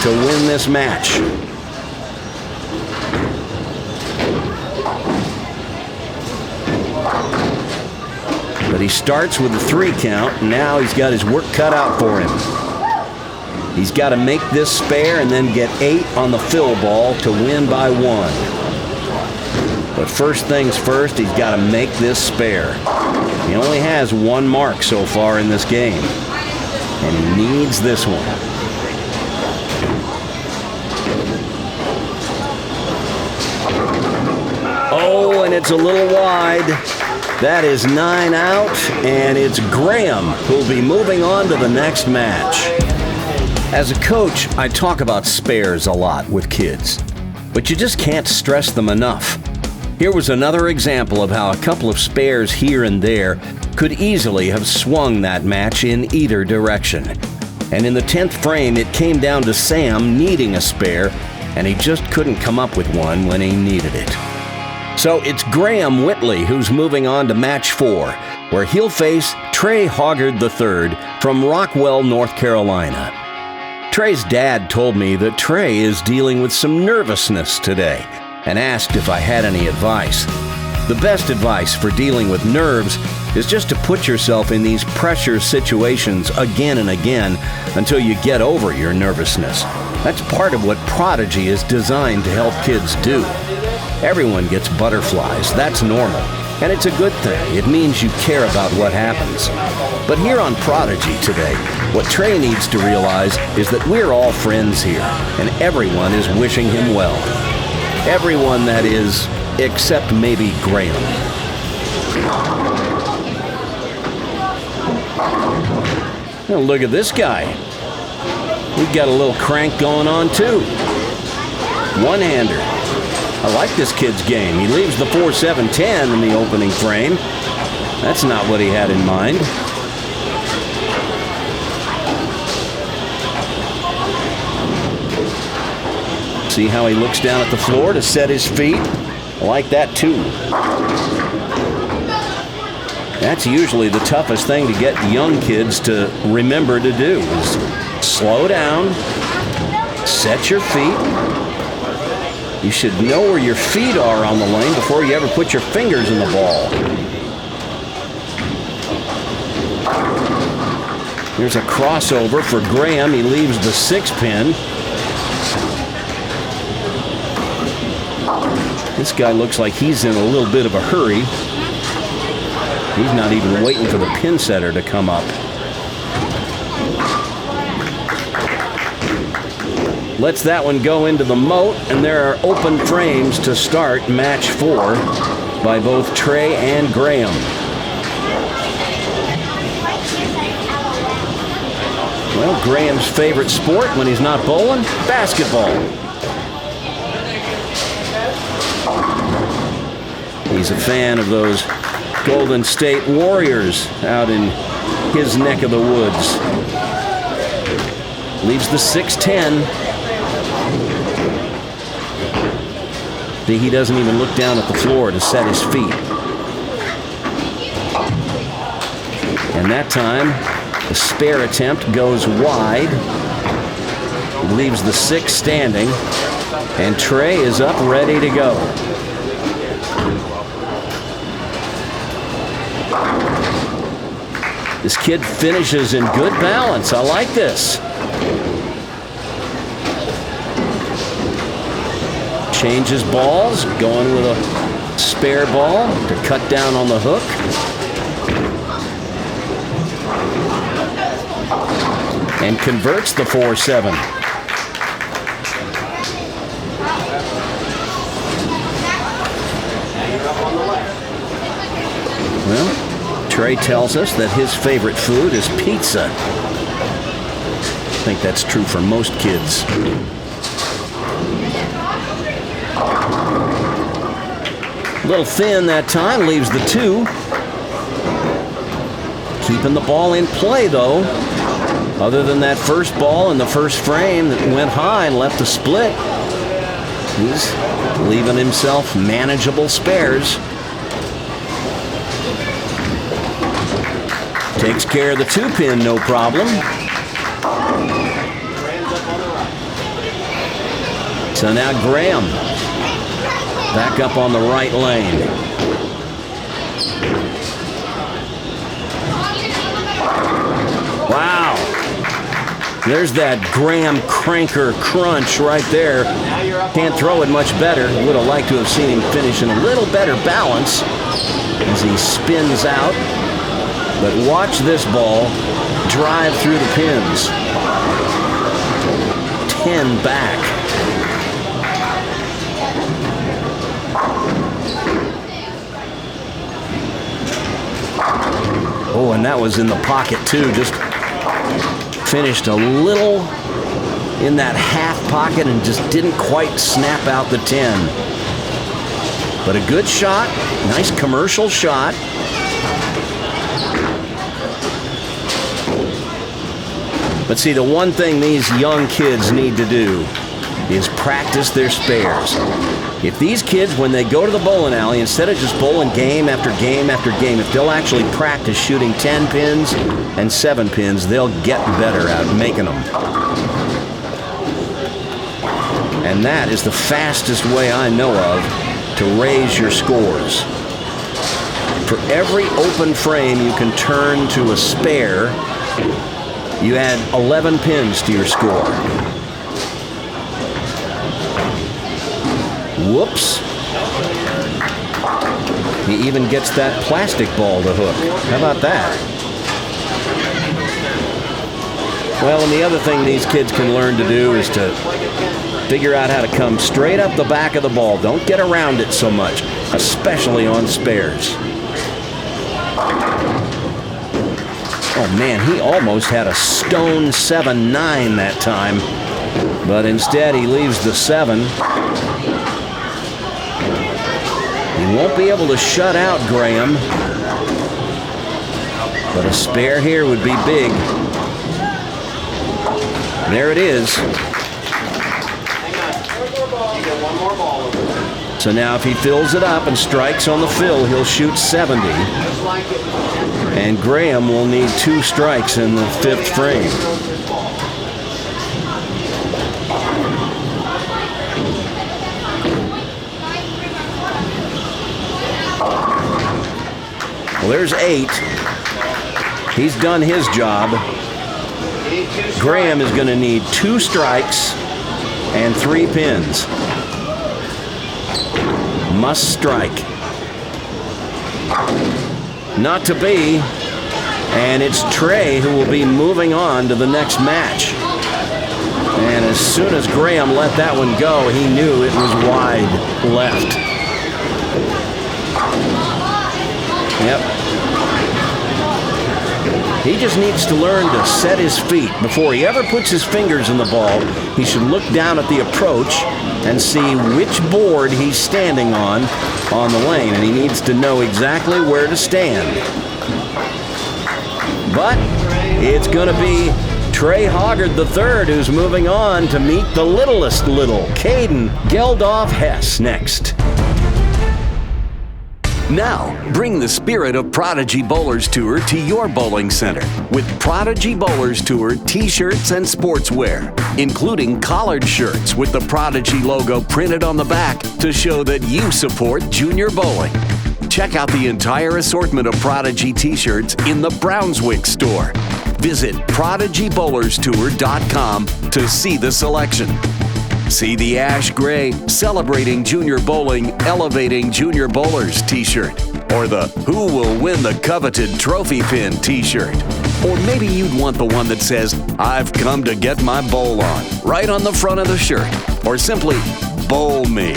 Speaker 1: to win this match. But he starts with a 3 count, and now he's got his work cut out for him. He's got to make this spare and then get 8 on the fill ball to win by 1. But first things first, he's got to make this spare. He only has 1 mark so far in this game, and he needs this one. Oh, and it's a little wide. That is 9 out, and it's Graham who'll be moving on to the next match. As a coach, I talk about spares a lot with kids, but you just can't stress them enough. Here was another example of how a couple of spares here and there could easily have swung that match in either direction. And in the 10th frame, it came down to Sam needing a spare, and he just couldn't come up with one when he needed it. So it's Graham Whitley who's moving on to match 4, where he'll face Trey Hoggard III from Roswell, North Carolina. Trey's dad told me that Trey is dealing with some nervousness today and asked if I had any advice. The best advice for dealing with nerves is just to put yourself in these pressure situations again and again until you get over your nervousness. That's part of what Prodigy is designed to help kids do. Everyone gets butterflies, that's normal, and it's a good thing. It means you care about what happens. But here on Prodigy today, what Trey needs to realize is that we're all friends here, and everyone is wishing him well. Everyone, that is, except maybe Graham. Now look at this guy. We've got a little crank going on too. One-hander. I like this kid's game. He leaves the 4-7-10 in the opening frame. That's not what he had in mind. See how he looks down at the floor to set his feet? I like that too. That's usually the toughest thing to get young kids to remember to do is slow down, set your feet. You should know where your feet are on the lane before you ever put your fingers in the ball. Here's a crossover for Graham. He leaves the 6-pin. This guy looks like he's in a little bit of a hurry. He's not even waiting for the pin setter to come up. Lets that one go into the moat, and there are open frames to start match 4 by both Trey and Graham. Well, Graham's favorite sport when he's not bowling? Basketball. He's a fan of those Golden State Warriors out in his neck of the woods. Leaves the 6-10. He doesn't even look down at the floor to set his feet. And that time, the spare attempt goes wide. Leaves the 6 standing. And Trey is up ready to go. This kid finishes in good balance. I like this. Changes balls, going with a spare ball to cut down on the hook. And converts the 4-7. Well, Trey tells us that his favorite food is pizza. I think that's true for most kids. A little thin that time, leaves the 2. Keeping the ball in play though. Other than that first ball in the first frame that went high and left a split, he's leaving himself manageable spares. Takes care of the 2-pin, no problem. So now Graham back up on the right lane. Wow. There's that Graham cranker crunch right there. Can't throw it much better. Would have liked to have seen him finish in a little better balance as he spins out. But watch this ball drive through the pins. 10 back. Oh, and that was in the pocket too. Just finished a little in that half pocket and just didn't quite snap out the 10. But a good shot, nice commercial shot. But see, the one thing these young kids need to do is practice their spares. If these kids, when they go to the bowling alley, instead of just bowling game after game after game, if they'll actually practice shooting 10 pins and 7 pins, they'll get better at making them. And that is the fastest way I know of to raise your scores. For every open frame you can turn to a spare, you add 11 pins to your score. Whoops. He even gets that plastic ball to hook. How about that? Well, and the other thing these kids can learn to do is to figure out how to come straight up the back of the ball. Don't get around it so much, especially on spares. Oh man, he almost had a stone 7-9 that time, but instead he leaves the 7. He won't be able to shut out Graham, but a spare here would be big. There it is. So now if he fills it up and strikes on the fill, he'll shoot 70. And Graham will need 2 strikes in the 5th frame. Well, there's 8. He's done his job. Graham is going to need 2 strikes and 3 pins. Must strike. Not to be. And it's Trey who will be moving on to the next match. And as soon as Graham let that one go, he knew it was wide left. Yep. He just needs to learn to set his feet. Before he ever puts his fingers in the ball, he should look down at the approach and see which board he's standing on the lane. And he needs to know exactly where to stand. But it's going to be Trey Hoggard III who's moving on to meet the littlest little, Kaden Geldof Hess, next. Now, bring the spirit of Prodigy Bowlers Tour to your bowling center with Prodigy Bowlers Tour t-shirts and sportswear, including collared shirts with the Prodigy logo printed on the back to show that you support junior bowling. Check out the entire assortment of Prodigy t-shirts in the Brownswick store. Visit prodigybowlerstour.com to see the selection. See the ash gray Celebrating Junior Bowling, Elevating Junior Bowlers t-shirt, or the Who Will Win the Coveted Trophy Pin t-shirt. Or maybe you'd want the one that says, I've come to get my bowl on, right on the front of the shirt, or simply, Bowl Me.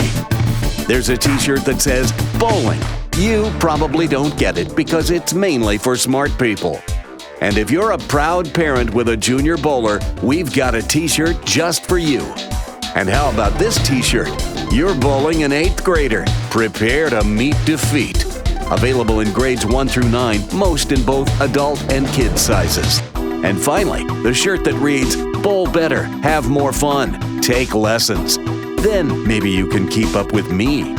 Speaker 1: There's a t-shirt that says, Bowling. You probably don't get it because it's mainly for smart people. And if you're a proud parent with a junior bowler, we've got a t-shirt just for you. And how about this t-shirt? You're bowling an 8th grader. Prepare to meet defeat. Available in grades 1 through 9, most in both adult and kid sizes. And finally, the shirt that reads, Bowl better, have more fun, take lessons. Then maybe you can keep up with me.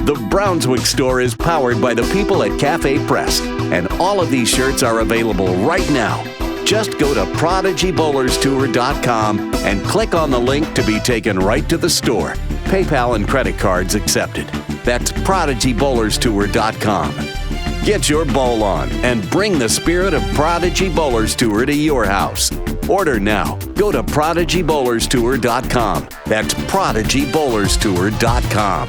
Speaker 1: The Brownswick store is powered by the people at Cafe Press, and all of these shirts are available right now. Just go to prodigybowlerstour.com and click on the link to be taken right to the store. PayPal and credit cards accepted. That's prodigybowlerstour.com. Get your bowl on and bring the spirit of Prodigy Bowlers Tour to your house. Order now. Go to prodigybowlerstour.com. That's prodigybowlerstour.com.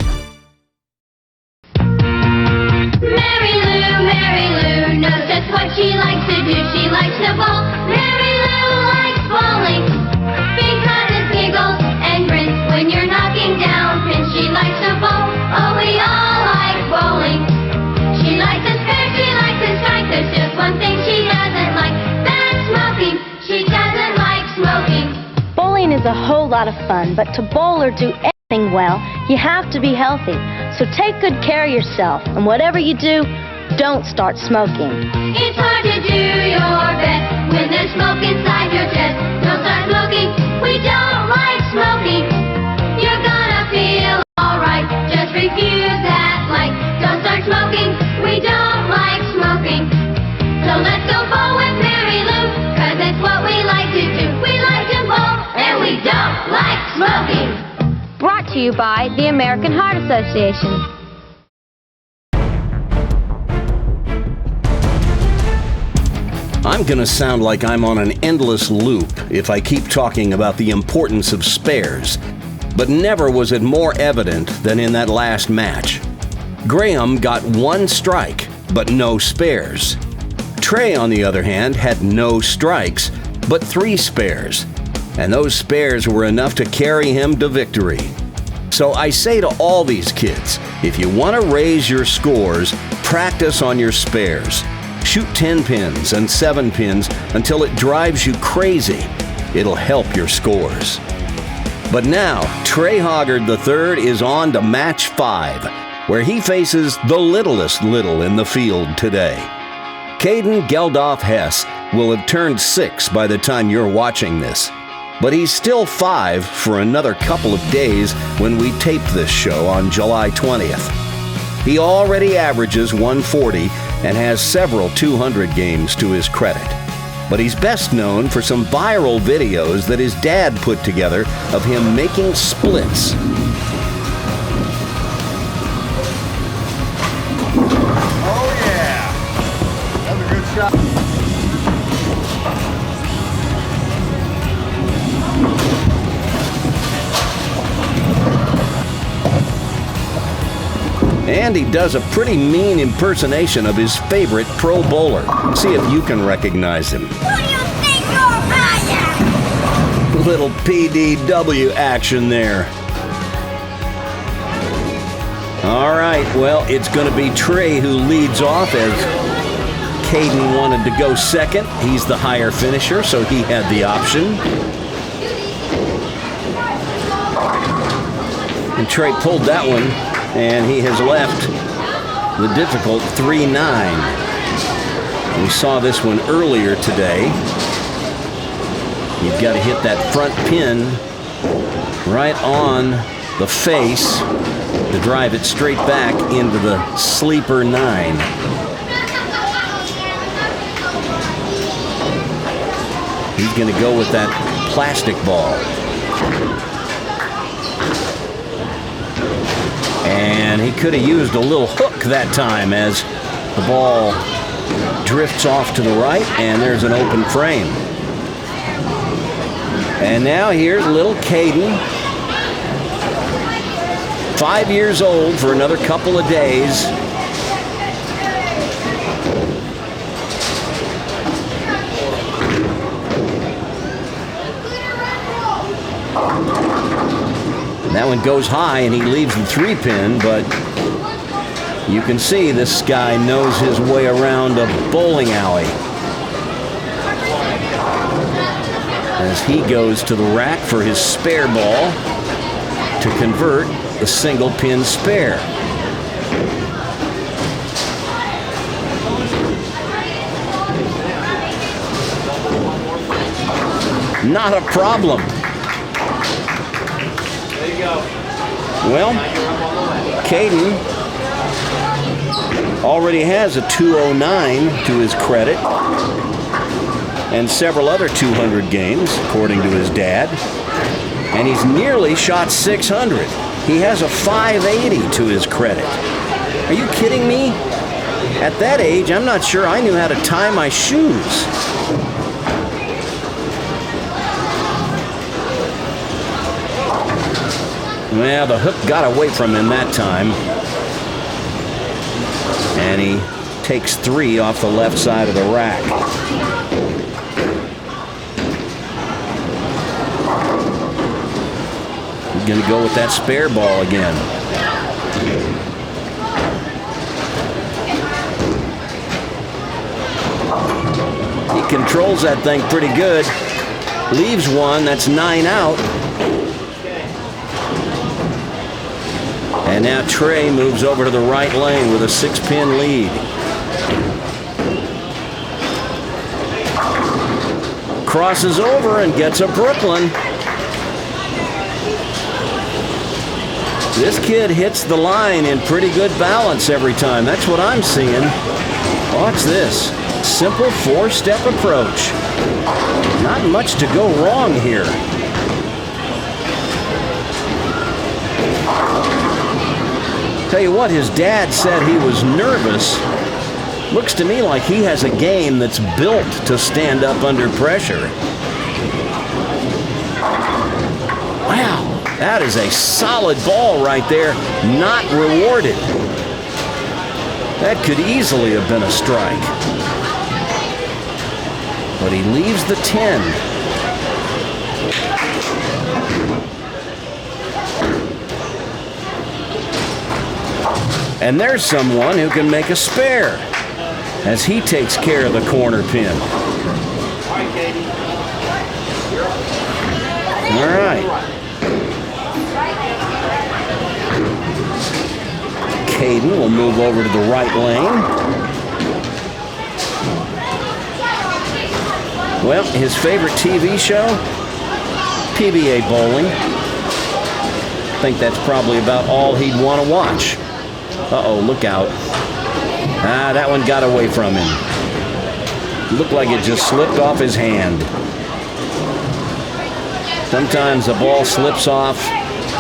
Speaker 6: Mary Lou knows just what she likes to do. She likes to bowl. Mary Lou likes bowling because it giggles and grins when you're knocking down pins. She likes to bowl. Oh, we all like bowling. She likes to spare, she likes to strike. There's just one thing she doesn't like. That's smoking. She doesn't like smoking.
Speaker 7: Bowling is
Speaker 10: is a whole lot of fun, but to bowl or do anything well, you have to be healthy. So take good care of yourself, and whatever you do, don't start smoking.
Speaker 6: It's hard to do your best when there's smoke inside your chest. Don't start smoking, we don't like smoking. You're gonna feel alright, just refuse that light. Don't start smoking, we don't like smoking. So let's go bowl with Mary Lou, 'cause it's what we like to do. We like to bowl, and we don't like smoking.
Speaker 11: Brought to you by the American Heart Association.
Speaker 1: I'm gonna sound like I'm on an endless loop if I keep talking about the importance of spares, but never was it more evident than in that last match. Graham got 1 strike, but no spares. Trey, on the other hand, had no strikes, but 3 spares, and those spares were enough to carry him to victory. So I say to all these kids, if you want to raise your scores, practice on your spares. Shoot 10 pins and 7 pins until it drives you crazy. It'll help your scores. But now, Trey Hoggard III is on to match 5, where he faces the littlest little in the field today. Kaden Geldof Hess will have turned 6 by the time you're watching this. But he's still 5 for another couple of days when we tape this show on July 20th. He already averages 140 and has several 200 games to his credit. But he's best known for some viral videos that his dad put together of him making splits.
Speaker 2: Oh yeah! That was a good shot.
Speaker 1: And he does a pretty mean impersonation of his favorite pro bowler. See if you can recognize him.
Speaker 5: Who do you think you're riding?
Speaker 1: Little PDW action there. All right, well, it's going to be Trey who leads off, as Kaden wanted to go second. He's the higher finisher, so he had the option. And Trey pulled that one, and he has left the difficult 3-9. We saw this one earlier today. You've got to hit that front pin right on the face to drive it straight back into the sleeper 9. He's going to go with that plastic ball. And he could have used a little hook that time as the ball drifts off to the right, and there's an open frame. And now here's little Kaden, 5 years old for another couple of days. That one goes high, and he leaves the 3-pin, but you can see this guy knows his way around a bowling alley as he goes to the rack for his spare ball to convert the single-pin spare. Not a problem. Well, Kaden already has a 209 to his credit and several other 200 games, according to his dad. And he's nearly shot 600. He has a 580 to his credit. Are you kidding me? At that age, I'm not sure I knew how to tie my shoes. Well, the hook got away from him that time. And he takes 3 off the left side of the rack. He's going to go with that spare ball again. He controls that thing pretty good. Leaves one, that's 9 out. And now Trey moves over to the right lane with a 6-pin lead. Crosses over and gets a Brooklyn. This kid hits the line in pretty good balance every time. That's what I'm seeing. Watch this. Simple 4-step approach. Not much to go wrong here. Tell you what, his dad said he was nervous. Looks to me like he has a game that's built to stand up under pressure. Wow, that is a solid ball right there, not rewarded. That could easily have been a strike. But he leaves the 10. And there's someone who can make a spare as he takes care of the corner pin. All right. Kaden will move over to the right lane. Well, his favorite TV show? PBA bowling. I think that's probably about all he'd want to watch. Uh-oh, look out. Ah, that one got away from him. Looked like it just slipped off his hand. Sometimes the ball slips off,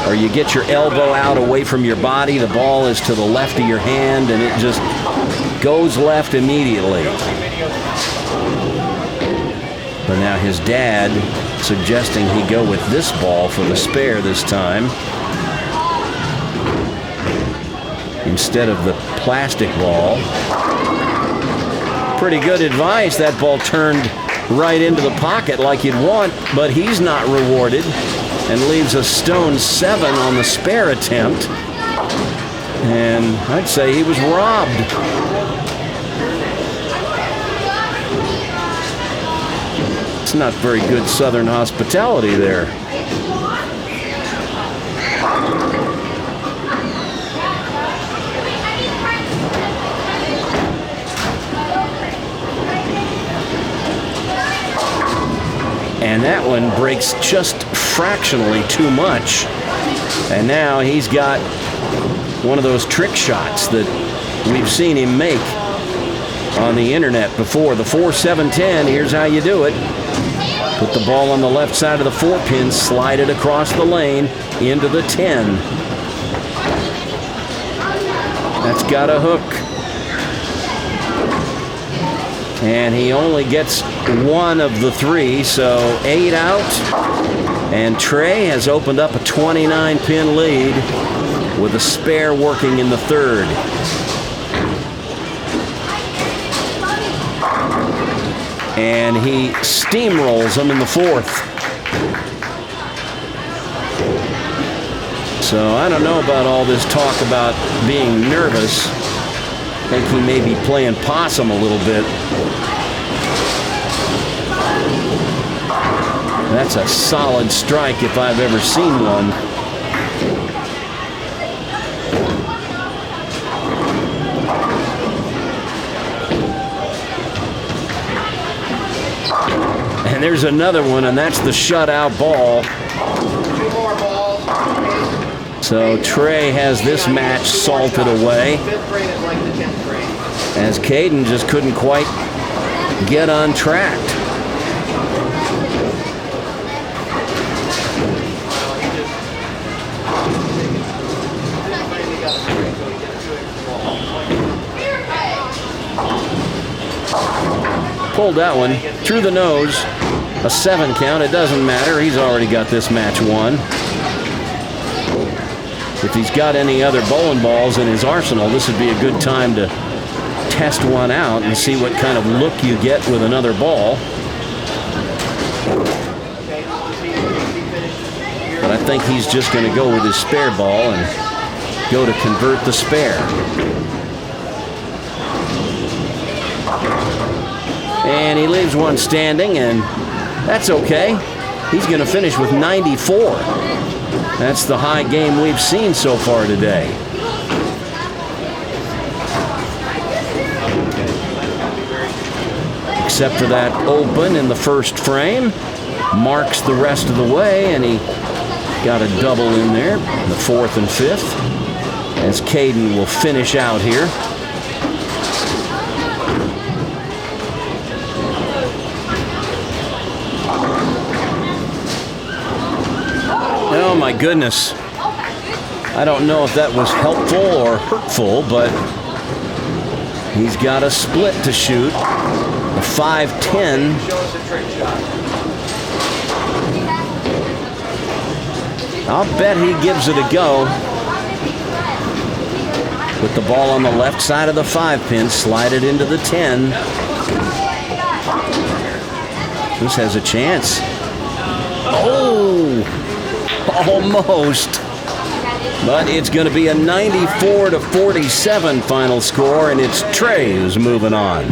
Speaker 1: or you get your elbow out away from your body, the ball is to the left of your hand, and it just goes left immediately. But now his dad suggesting he go with this ball for the spare this time, instead of the plastic ball. Pretty good advice. That ball turned right into the pocket like you'd want, but he's not rewarded and leaves a stone 7 on the spare attempt. And I'd say he was robbed. It's not very good Southern hospitality there. And that one breaks just fractionally too much. And now he's got one of those trick shots that we've seen him make on the internet before. The 4-7-10, here's how you do it. Put the ball on the left side of the 4-pin, slide it across the lane into the 10. That's got a hook. And he only gets one of the 3, so 8 out. And Trey has opened up a 29-pin lead with a spare working in the 3rd. And he steamrolls them in the 4th. So I don't know about all this talk about being nervous. I think he may be playing possum a little bit. That's a solid strike if I've ever seen one. And there's another one, and that's the shutout ball.
Speaker 2: 2 more balls.
Speaker 1: So Trey has this match salted away,
Speaker 2: 5th grade is like the 10th grade.
Speaker 1: as Kaden just couldn't quite get untracked. Pulled that one through the nose, a 7 count. It doesn't matter. He's already got this match won. If he's got any other bowling balls in his arsenal, this would be a good time to test one out and see what kind of look you get with another ball. But I think he's just going to go with his spare ball and go to convert the spare. And he leaves one standing, and that's okay. He's going to finish with 94. That's the high game we've seen so far today. Except for that open in the first frame. Marks the rest of the way, and he got a double in there, the fourth and fifth, as Kaden will finish out here. Oh my goodness. I don't know if that was helpful or hurtful, but he's got a split to shoot. A 5-10. I'll bet he gives it a go. Put the ball on the left side of the 5-pin, slide it into the 10. This has a chance. Oh! Almost. But it's going to be a 94-47 final score, and it's Trey who's moving on.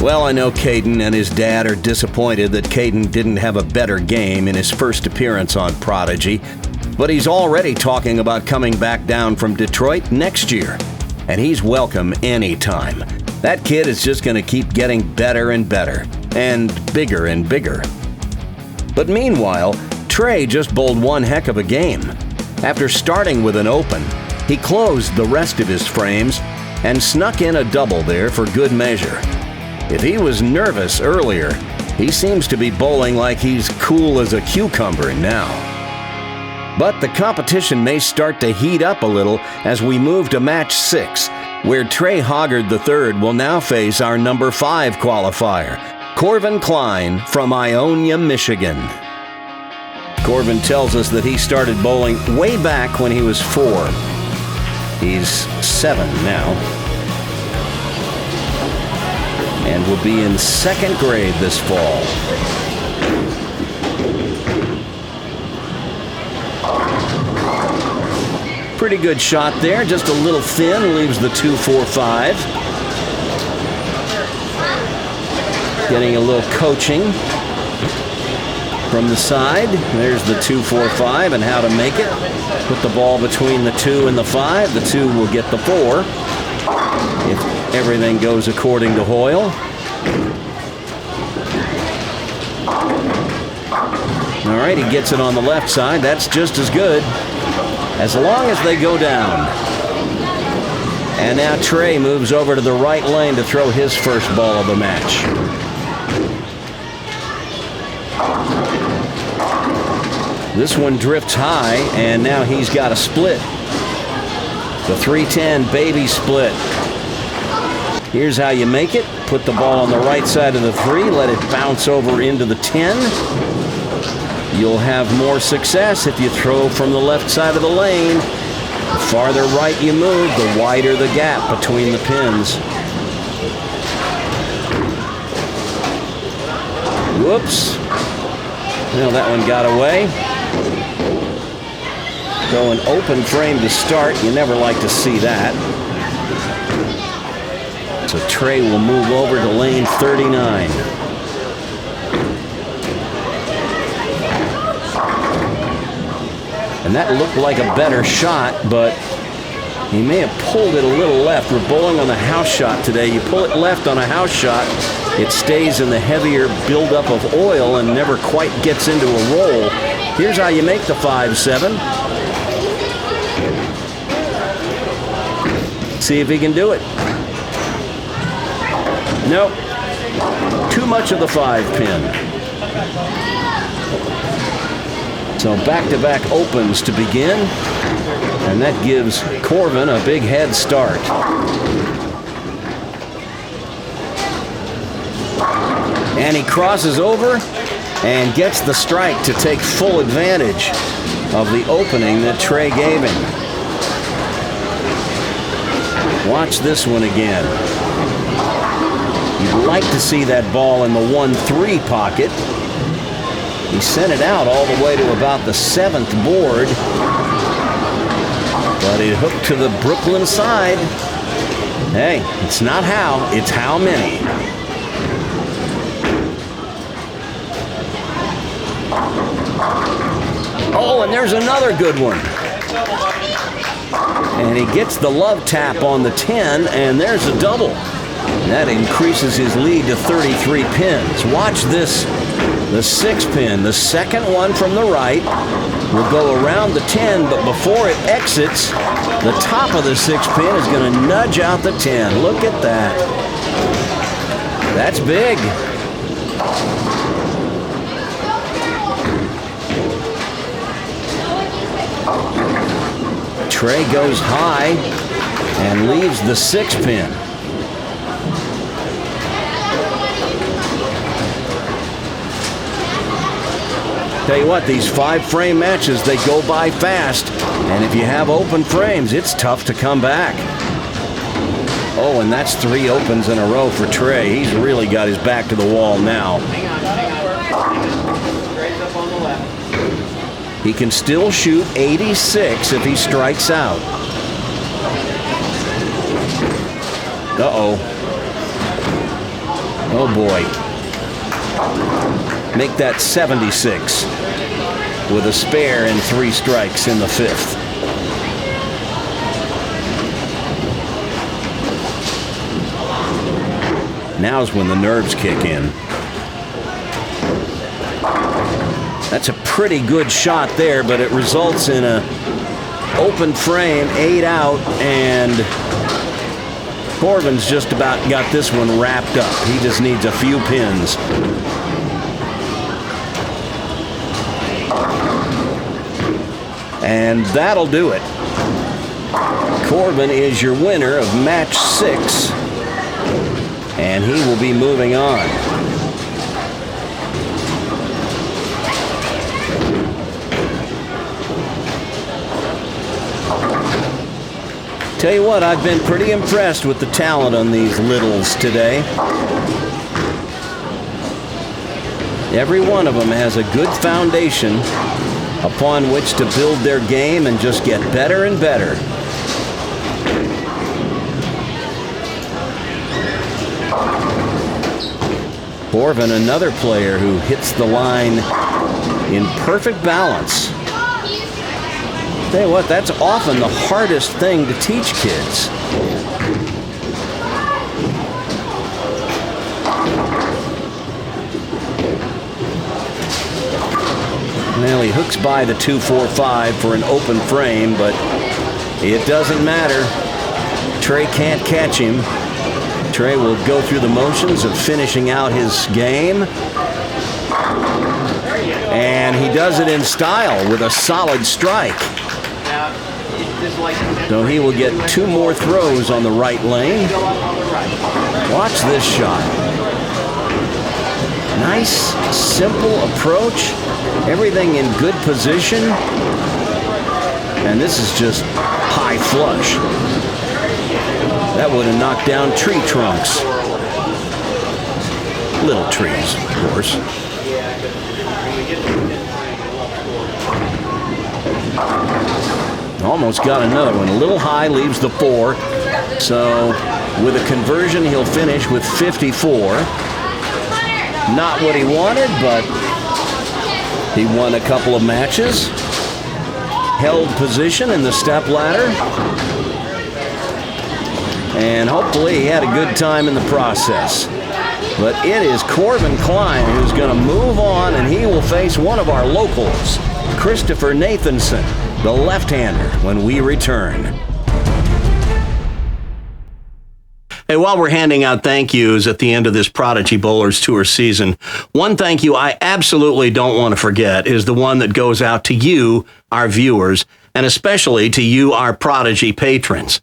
Speaker 1: Well, I know Kaden and his dad are disappointed that Kaden didn't have a better game in his first appearance on Prodigy, but he's already talking about coming back down from Detroit next year, and he's welcome anytime. That kid is just going to keep getting better and better, and bigger and bigger. But meanwhile, Trey just bowled one heck of a game. After starting with an open, he closed the rest of his frames and snuck in a double there for good measure. If he was nervous earlier, he seems to be bowling like he's cool as a cucumber now. But the competition may start to heat up a little as we move to match 6, where Trey Hoggard III will now face our number 5 qualifier, Corvin Klein from Ionia, Michigan. Corvin tells us that he started bowling way back when he was 4. He's 7 now, and will be in 2nd grade this fall. Pretty good shot there, just a little thin, leaves the 2-4-5. Getting a little coaching from the side. There's the 2-4-5 and how to make it. Put the ball between the 2 and the 5. The 2 will get the 4. If everything goes according to Hoyle. All right, he gets it on the left side. That's just as good, as long as they go down. And now Trey moves over to the right lane to throw his first ball of the match. This one drifts high, and now he's got a split. The 3-10 baby split. Here's how you make it. Put the ball on the right side of the 3, let it bounce over into the 10. You'll have more success if you throw from the left side of the lane. The farther right you move, the wider the gap between the pins. Whoops. Well, that one got away. Throw an open frame to start. You never like to see that. So Trey will move over to lane 39. And that looked like a better shot, but he may have pulled it a little left. We're bowling on the house shot today. You pull it left on a house shot, it stays in the heavier buildup of oil and never quite gets into a roll. Here's how you make the 5-7. See if he can do it. Nope. Too much of the 5-pin. So back-to-back opens to begin, and that gives Corvin a big head start. And he crosses over and gets the strike to take full advantage of the opening that Trey gave him. Watch this one again. You'd like to see that ball in the 1-3 pocket. He sent it out all the way to about the 7th board, but it hooked to the Brooklyn side. Hey, it's not how, it's how many. Oh, and there's another good one. And he gets the love tap on the 10, and there's a double. That increases his lead to 33 pins. Watch this. The 6 pin, the second one from the right, will go around the 10, but before it exits, the top of the 6 pin is going to nudge out the 10. Look at that. That's big. Trey goes high and leaves the 6 pin. Tell you what, these 5-frame matches, they go by fast. And if you have open frames, it's tough to come back. Oh, and that's 3 opens in a row for Trey. He's really got his back to the wall now. He can still shoot 86 if he strikes out. Uh-oh. Oh, boy. Make that 76 with a spare and 3 strikes in the 5th. Now's when the nerves kick in. That's a pretty good shot there, but it results in a open frame, 8 out, and Corvin's just about got this one wrapped up. He just needs a few pins. And that'll do it. Corvin is your winner of match 6. And he will be moving on. Tell you what, I've been pretty impressed with the talent on these littles today. Every one of them has a good foundation upon which to build their game and just get better and better. Corvin, another player who hits the line in perfect balance. Tell you what, that's often the hardest thing to teach kids. Well, he hooks by the 2-4-5 for an open frame, but it doesn't matter. Trey can't catch him. Trey will go through the motions of finishing out his game. And he does it in style with a solid strike. So he will get 2 more throws on the right lane. Watch this shot. Nice, simple approach. Everything in good position. And this is just high flush. That would have knocked down tree trunks. Little trees, of course. Almost got another one. A little high, leaves the 4. So with a conversion, he'll finish with 54. Not what he wanted, but he won a couple of matches. Held position in the step ladder. And hopefully he had a good time in the process. But it is Corvin Klein who's going to move on, and he will face one of our locals, Christopher Nathanson, the left-hander, when we return. Hey, while we're handing out thank yous at the end of this Prodigy Bowlers Tour season, one thank you I absolutely don't want to forget is the one that goes out to you, our viewers, and especially to you, our Prodigy patrons.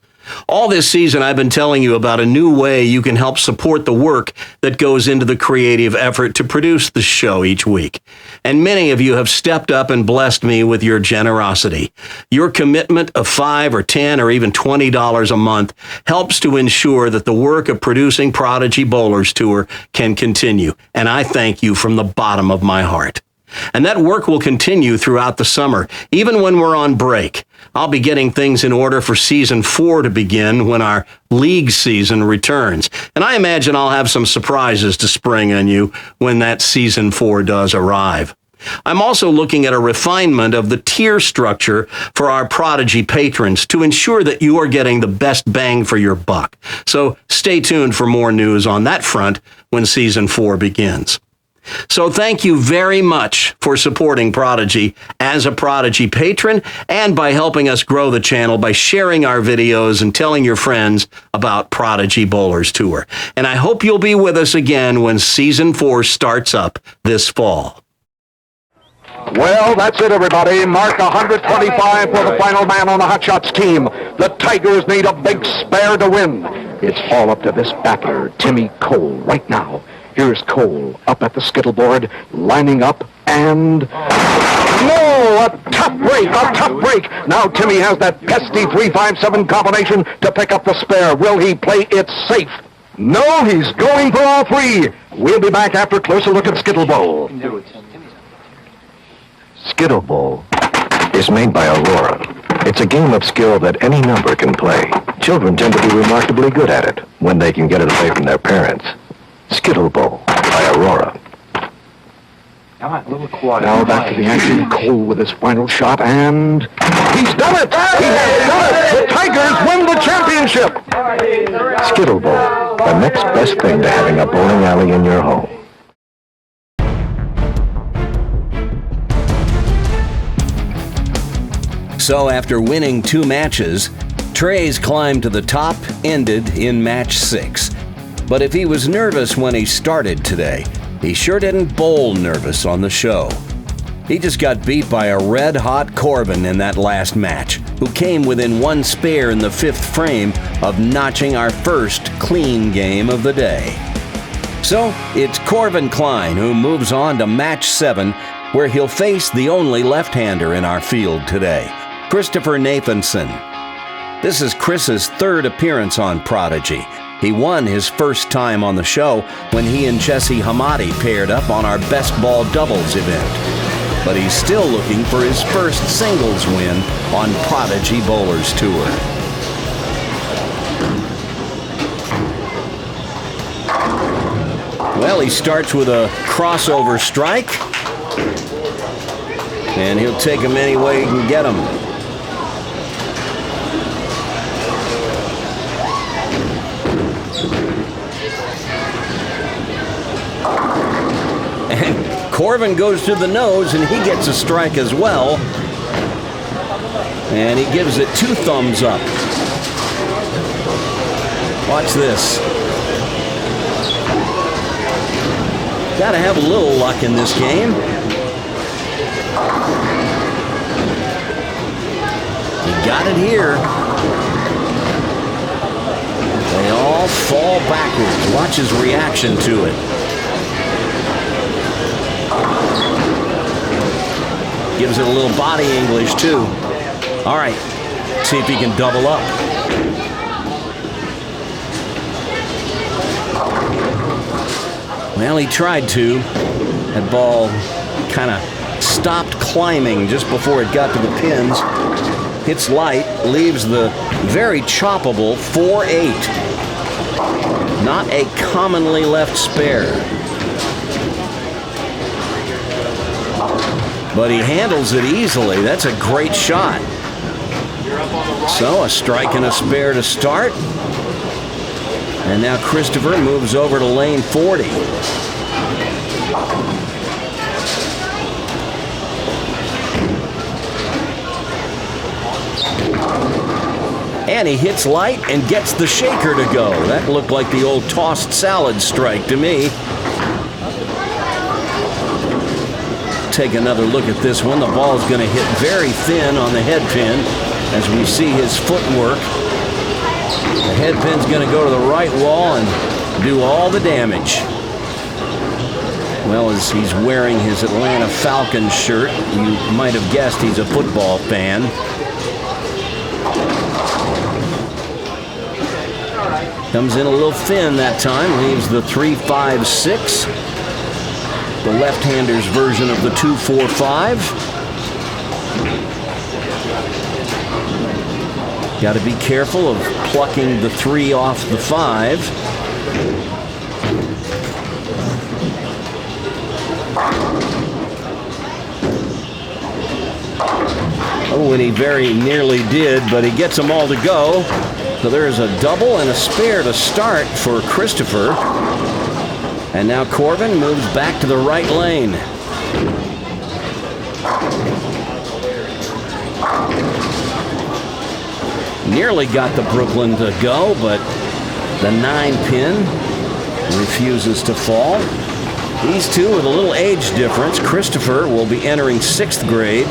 Speaker 1: All this season, I've been telling you about a new way you can help support the work that goes into the creative effort to produce the show each week. And many of you have stepped up and blessed me with your generosity. Your commitment of $5 or $10 or even $20 a month helps to ensure that the work of producing Prodigy Bowlers Tour can continue. And I thank you from the bottom of my heart. And that work will continue throughout the summer, even when we're on break. I'll be getting things in order for Season 4 to begin when our league season returns. And I imagine I'll have some surprises to spring on you when that Season 4 does arrive. I'm also looking at a refinement of the tier structure for our Prodigy patrons to ensure that you are getting the best bang for your buck. So stay tuned for more news on that front when Season 4 begins. So thank you very much for supporting Prodigy as a Prodigy patron and by helping us grow the channel by sharing our videos and telling your friends about Prodigy Bowlers Tour. And I hope you'll be with us again when Season 4 starts up this fall.
Speaker 12: Well, that's it, everybody. Mark 125 for the final man on the Hot Shots team. The Tigers need a big spare to win. It's all up to this battler, Timmy Cole, right now. Here's Cole up at the skittleboard, lining up, and... No! A tough break! Now Timmy has that pesky 3-5-7 combination to pick up the spare. Will he play it safe? No, he's going for all three. We'll be back after a closer look at Skittlebowl.
Speaker 13: Skittlebowl is made by Aurora. It's a game of skill that any number can play. Children tend to be remarkably good at it when they can get it away from their parents. Skittlebowl by Aurora.
Speaker 12: Now back to the action. Cole with his final shot, and he's done it! He has done it! The Tigers win the championship!
Speaker 13: Skittlebowl, the next best thing to having a bowling alley in your home.
Speaker 1: So after winning 2 matches, Trey's climb to the top ended in match 6. But if he was nervous when he started today, he sure didn't bowl nervous on the show. He just got beat by a red-hot Corvin in that last match, who came within 1 spare in the 5th frame of notching our first clean game of the day. So it's Corvin Klein who moves on to match 7, where he'll face the only left-hander in our field today, Christopher Nathanson. This is Chris's 3rd appearance on Prodigy. He won his first time on the show when he and Jesse Hamadi paired up on our best ball doubles event. But he's still looking for his first singles win on Prodigy Bowlers Tour. Well, he starts with a crossover strike, and he'll take him any way he can get him. And Corvin goes to the nose, and he gets a strike as well. And he gives it 2 thumbs up. Watch this. Gotta have a little luck in this game. He got it here. They all fall backwards. Watch his reaction to it. Gives it a little body English, too. All right, see if he can double up. Well, he tried to. That ball kind of stopped climbing just before it got to the pins. Hits light, leaves the very choppable 4-8. Not a commonly left spare. But he handles it easily. That's a great shot. So a strike and a spare to start. And now Christopher moves over to lane 40. And he hits light and gets the shaker to go. That looked like the old tossed salad strike to me. Take another look at this one. The ball's going to hit very thin on the head pin as we see his footwork. The head pin's going to go to the right wall and do all the damage. Well, as he's wearing his Atlanta Falcons shirt, you might have guessed he's a football fan. Comes in a little thin that time, leaves the 3-5-6. The left-hander's version of the 2-4-5. Got to be careful of plucking the 3 off the 5. when he very nearly did, but he gets them all to go. So there's a double and a spare to start for Christopher. And now Corvin moves back to the right lane. Nearly got the Brooklyn to go, but the 9-pin refuses to fall. These two with a little age difference. Christopher will be entering 6th grade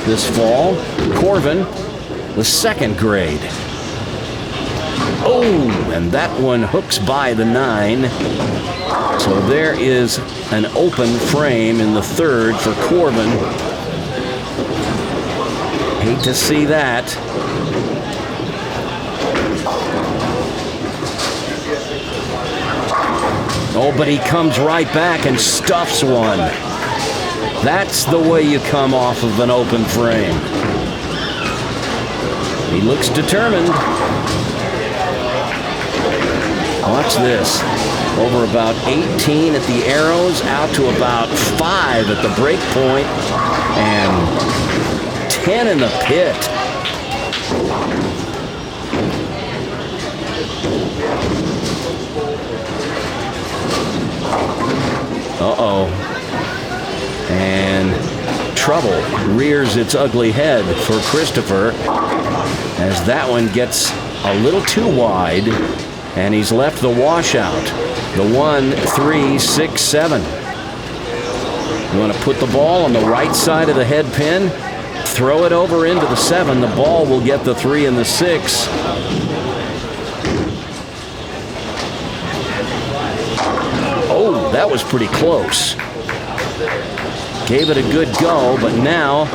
Speaker 1: this fall. Corvin, the 2nd grade. Oh, and that one hooks by the 9. So there is an open frame in the 3rd for Corvin. Hate to see that. Oh, but he comes right back and stuffs one. That's the way you come off of an open frame. He looks determined. Watch this. Over about 18 at the arrows, out to about 5 at the break point, and 10 in the pit. Uh-oh. And trouble rears its ugly head for Christopher as that one gets a little too wide, and he's left the washout. The 1, 3, 6, 7. You want to put the ball on the right side of the head pin, throw it over into the 7. The ball will get the 3 and the 6. Oh, that was pretty close. Gave it a good go, but now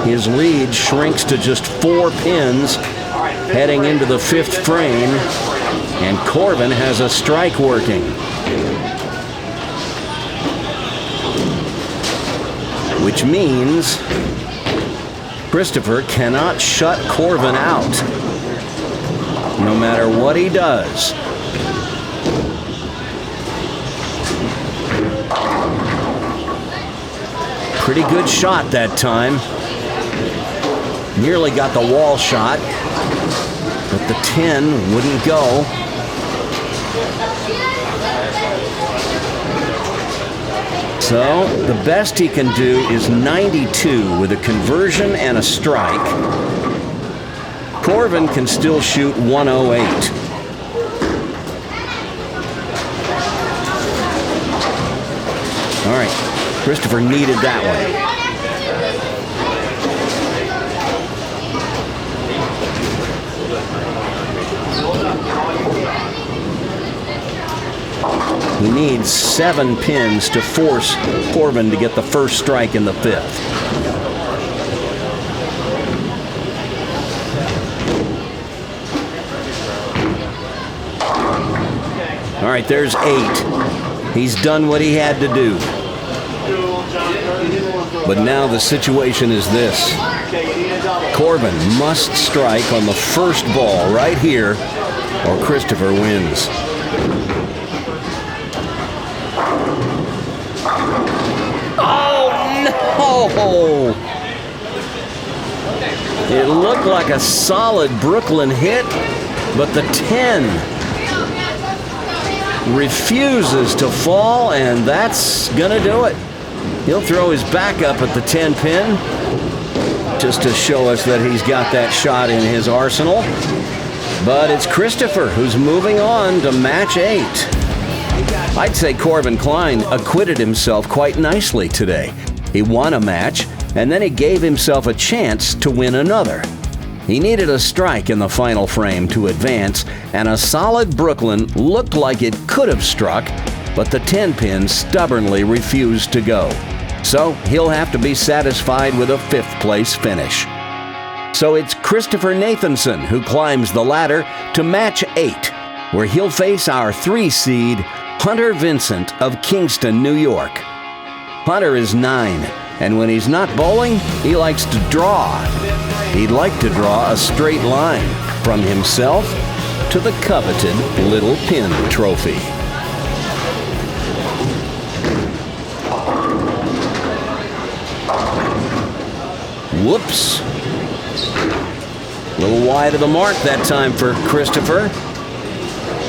Speaker 1: his lead shrinks to just 4 pins heading into the 5th frame, and Corvin has a strike working. Which means Christopher cannot shut Corvin out, no matter what he does. Pretty good shot that time. Nearly got the wall shot, but the 10 wouldn't go. So the best he can do is 92 with a conversion and a strike. Corvin can still shoot 108. All right, Christopher needed that one. He needs 7 pins to force Corvin to get the first strike in the 5th. All right, there's 8. He's done what he had to do. But now the situation is this. Corvin must strike on the first ball right here, or Christopher wins. Oh! It looked like a solid Brooklyn hit, but the 10 refuses to fall, and that's gonna do it. He'll throw his back up at the 10 pin just to show us that he's got that shot in his arsenal. But it's Christopher who's moving on to match 8. I'd say Corvin Klein acquitted himself quite nicely today. He won a match, and then he gave himself a chance to win another. He needed a strike in the final frame to advance, and a solid Brooklyn looked like it could have struck, but the 10 pin stubbornly refused to go. So he'll have to be satisfied with a 5th place finish. So it's Christopher Nathanson who climbs the ladder to match 8, where he'll face our 3 seed, Hunter Vincent of Kingston, New York. Hunter is 9, and when he's not bowling, he likes to draw. He'd like to draw a straight line from himself to the coveted Little Pin Trophy. Whoops. A little wide of the mark that time for Christopher.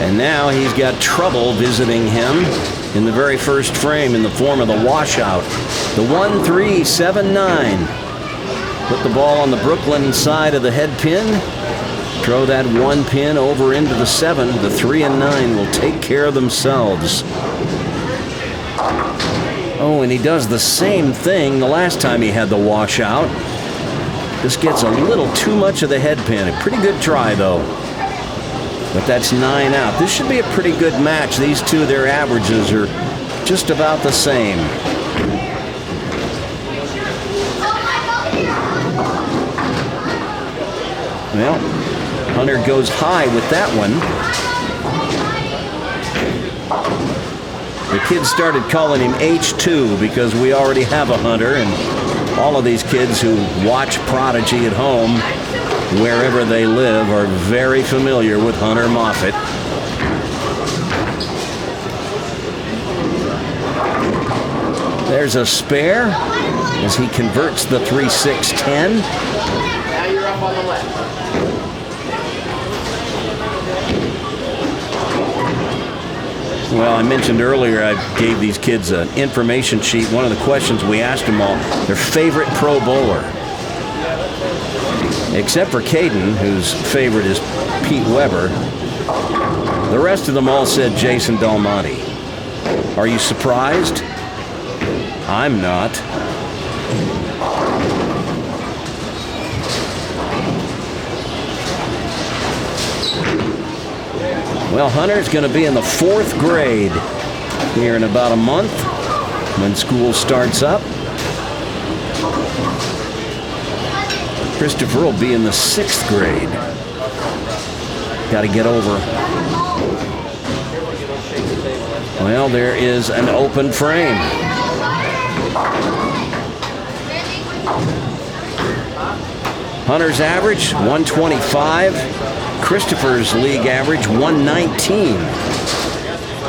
Speaker 1: And now he's got trouble visiting him in the very first frame in the form of the washout. The 1-3-7-9. Put the ball on the Brooklyn side of the head pin. Throw that 1 pin over into the 7. The 3 and 9 will take care of themselves. Oh, and he does the same thing the last time he had the washout. This gets a little too much of the head pin. A pretty good try, though. But that's 9 out. This should be a pretty good match. These two, their averages are just about the same. Well, Hunter goes high with that one. The kids started calling him H2 because we already have a Hunter, and all of these kids who watch Prodigy at home, wherever they live, are very familiar with Hunter Moffitt. There's a spare as he converts the 3-6-10.
Speaker 2: Now you're up on the left.
Speaker 1: Well, I mentioned earlier I gave these kids an information sheet. One of the questions we asked them all, their favorite pro bowler. Except for Kaden, whose favorite is Pete Weber. The rest of them all said Jason Belmonte. Are you surprised? I'm not. Well, Hunter's going to be in the 4th grade here in about a month when school starts up. Christopher will be in the 6th grade. Got to get over. Well, there is an open frame. Hunter's average, 125. Christopher's league average, 119.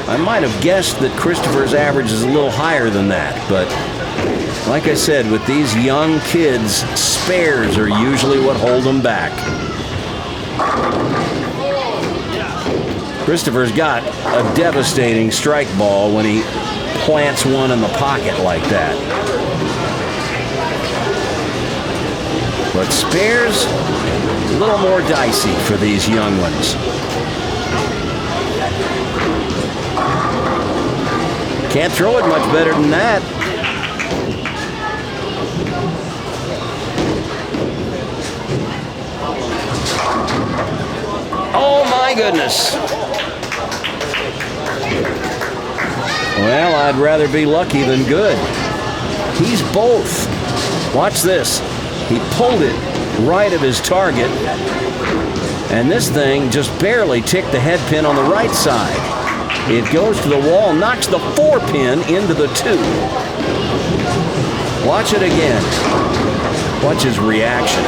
Speaker 1: I might have guessed that Christopher's average is a little higher than that, but like I said, with these young kids, spares are usually what hold them back. Christopher's got a devastating strike ball when he plants one in the pocket like that. But spares, a little more dicey for these young ones. Can't throw it much better than that. Oh my goodness. Well, I'd rather be lucky than good. He's both. Watch this. He pulled it right of his target, and this thing just barely ticked the head pin on the right side. It goes to the wall, knocks the 4 pin into the 2. Watch it again. Watch his reaction.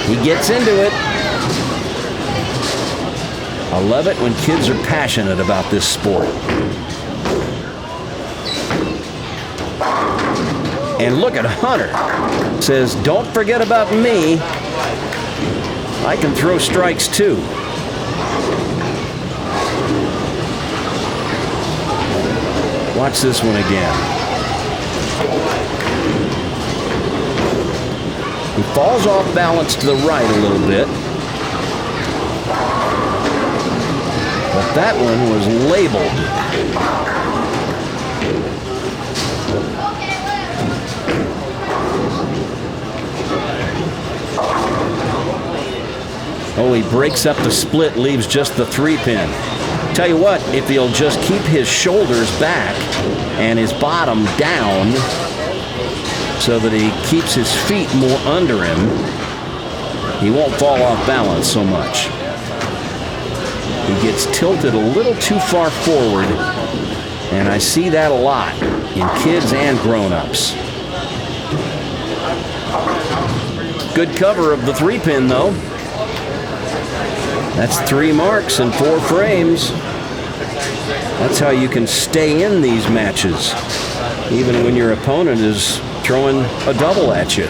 Speaker 1: He gets into it. I love it when kids are passionate about this sport. And look at Hunter. Says, don't forget about me. I can throw strikes too. Watch this one again. He falls off balance to the right a little bit. But that one was labeled. Oh, he breaks up the split, leaves just the 3 pin. Tell you what, if he'll just keep his shoulders back and his bottom down so that he keeps his feet more under him, he won't fall off balance so much. He gets tilted a little too far forward, and I see that a lot in kids and grown-ups. Good cover of the 3 pin, though. That's 3 marks and 4 frames. That's how you can stay in these matches, even when your opponent is throwing a double at you.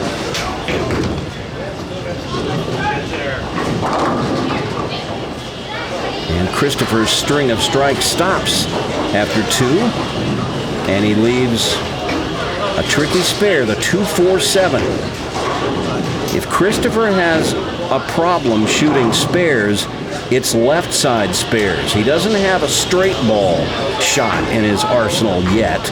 Speaker 1: And Christopher's string of strikes stops after 2, and he leaves a tricky spare, the 2-4-7. If Christopher has a problem shooting spares, it's left side spares. He doesn't have a straight ball shot in his arsenal yet.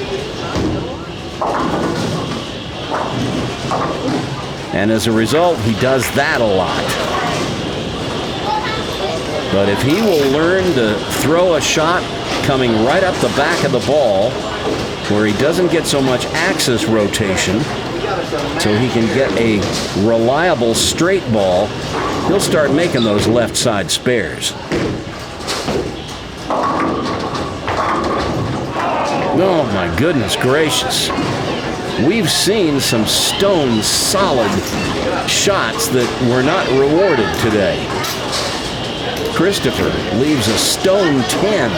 Speaker 1: And as a result, he does that a lot. But if he will learn to throw a shot coming right up the back of the ball, where he doesn't get so much axis rotation, so he can get a reliable straight ball, he'll start making those left side spares. Oh my goodness gracious. We've seen some stone solid shots that were not rewarded today. Christopher leaves a stone 10.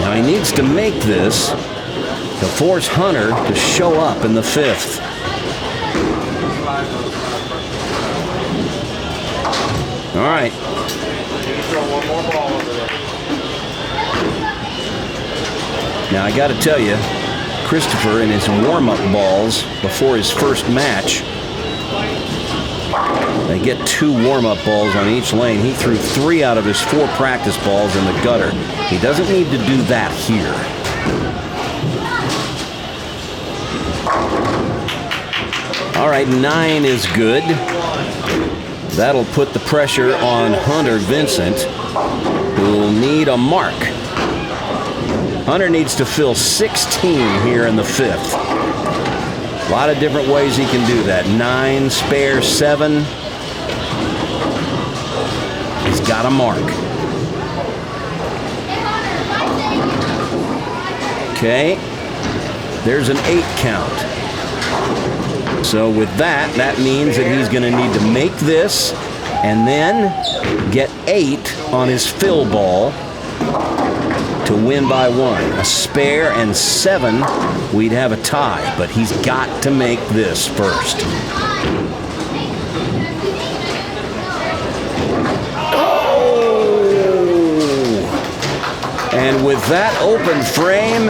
Speaker 1: Now he needs to make this to force Hunter to show up in the 5th. All right. Now I got to tell you, Christopher in his warm-up balls before his first match, they get 2 warm-up balls on each lane. He threw 3 out of his 4 practice balls in the gutter. He doesn't need to do that here. All right, 9 is good. That'll put the pressure on Hunter Vincent, who'll need a mark. Hunter needs to fill 16 here in the 5th. A lot of different ways he can do that. 9, spare 7. He's got a mark. Okay. There's an 8 count. So with that, that means that he's going to need to make this and then get 8 on his fill ball to win by 1. A spare and 7, we'd have a tie, but he's got to make this first. Oh! And with that open frame,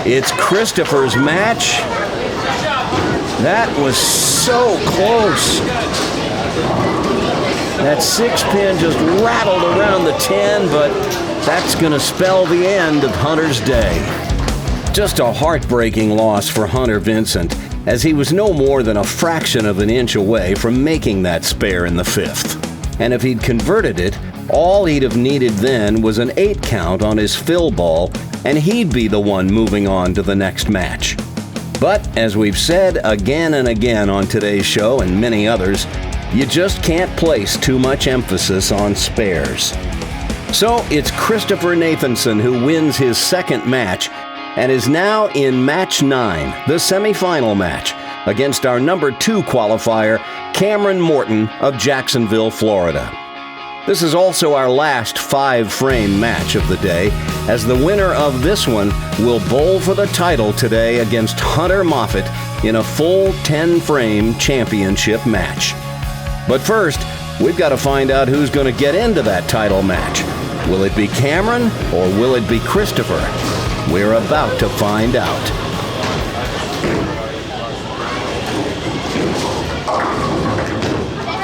Speaker 1: it's Christopher's match. That was so close. That 6-pin just rattled around the 10, but that's going to spell the end of Hunter's day. Just a heartbreaking loss for Hunter Vincent, as he was no more than a fraction of an inch away from making that spare in the 5th. And if he'd converted it, all he'd have needed then was an 8 count on his fill ball, and he'd be the one moving on to the next match. But, as we've said again and again on today's show and many others, you just can't place too much emphasis on spares. So, it's Christopher Nathanson who wins his 2nd match and is now in match 9, the semifinal match, against our number 2 qualifier, Cameron Morton of Jacksonville, Florida. This is also our last 5-frame match of the day, as the winner of this one will bowl for the title today against Hunter Moffitt in a full 10-frame championship match. But first, we've got to find out who's going to get into that title match. Will it be Cameron or will it be Christopher? We're about to find out.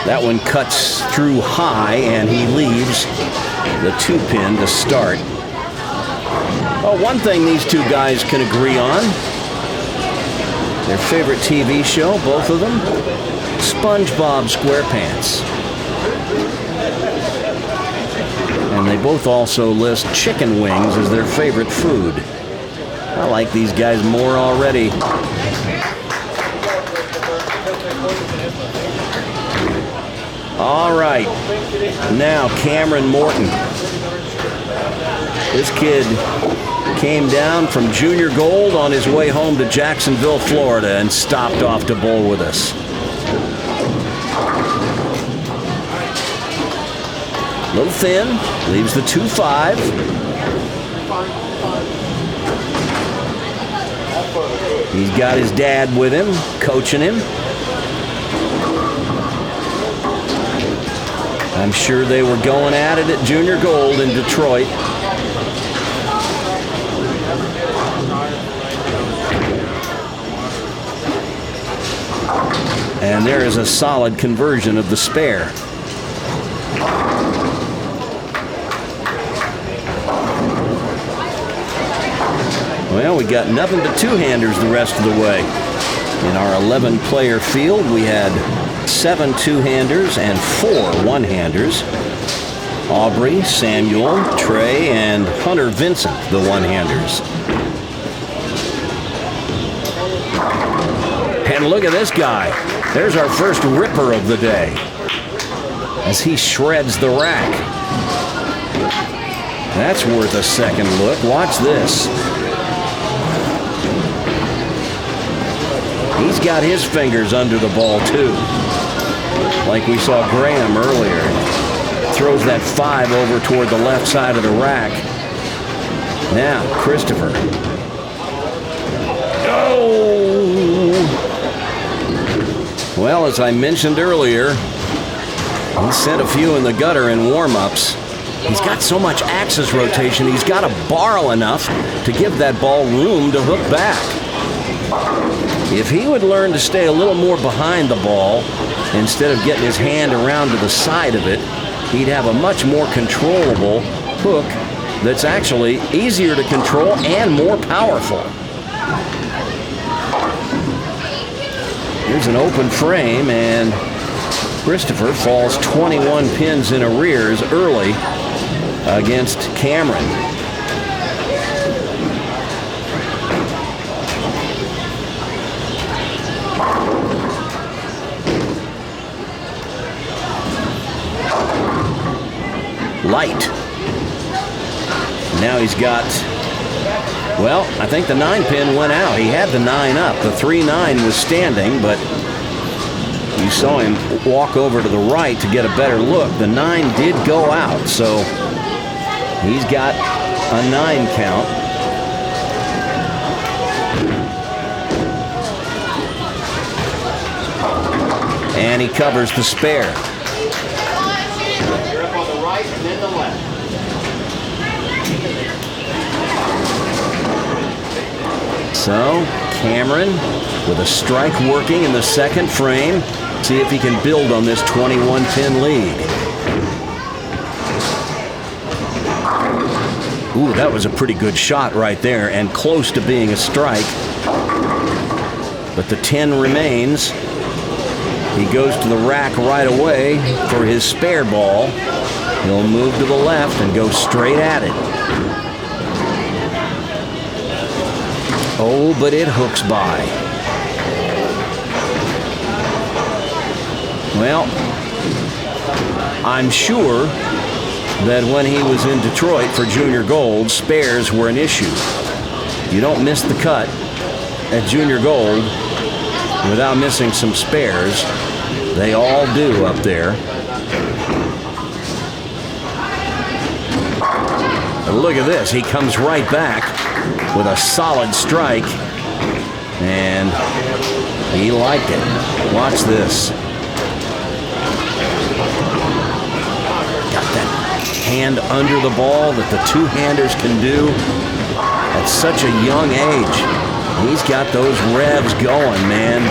Speaker 1: That one cuts through high, and he leaves the 2-pin to start. Oh, one thing these two guys can agree on. Their favorite TV show, both of them, SpongeBob SquarePants. And they both also list chicken wings as their favorite food. I like these guys more already. All right, now Cameron Morton. This kid came down from junior gold on his way home to Jacksonville, Florida, and stopped off to bowl with us. A little thin, leaves the 2-5. He's got his dad with him, coaching him. I'm sure they were going at it at Junior Gold in Detroit. And there is a solid conversion of the spare. Well, we got nothing but two-handers the rest of the way. In our 11-player field, we had 7 two-handers and 4 one-handers. Aubrey, Samuel, Trey, and Hunter Vincent, the one-handers. And look at this guy. There's our first ripper of the day as he shreds the rack. That's worth a second look. Watch this. He's got his fingers under the ball, too. Like we saw Graham earlier. Throws that 5 over toward the left side of the rack. Now, Christopher. Oh! Well, as I mentioned earlier, he sent a few in the gutter in warm-ups. He's got so much axis rotation, he's got to borrow enough to give that ball room to hook back. If he would learn to stay a little more behind the ball, instead of getting his hand around to the side of it, he'd have a much more controllable hook that's actually easier to control and more powerful. Here's an open frame, and Christopher falls 21 pins in arrears early against Cameron. Light. Now he's got, well, I think the 9-pin went out. He had the 9 up. The 3-9 was standing, but you saw him walk over to the right to get a better look. The 9 did go out, so he's got a 9 count. And he covers the spare.
Speaker 2: And then the left.
Speaker 1: So, Cameron with a strike working in the second frame. See if he can build on this 21-pin lead. Ooh, that was a pretty good shot right there and close to being a strike. But the 10 remains. He goes to the rack right away for his spare ball. He'll move to the left and go straight at it. Oh, but it hooks by. Well, I'm sure that when he was in Detroit for Junior Gold, spares were an issue. You don't miss the cut at Junior Gold without missing some spares. They all do up there. Look at this. He comes right back with a solid strike, and he liked it. Watch this. Got that hand under the ball that the two-handers can do at such a young age. He's got those revs going, man.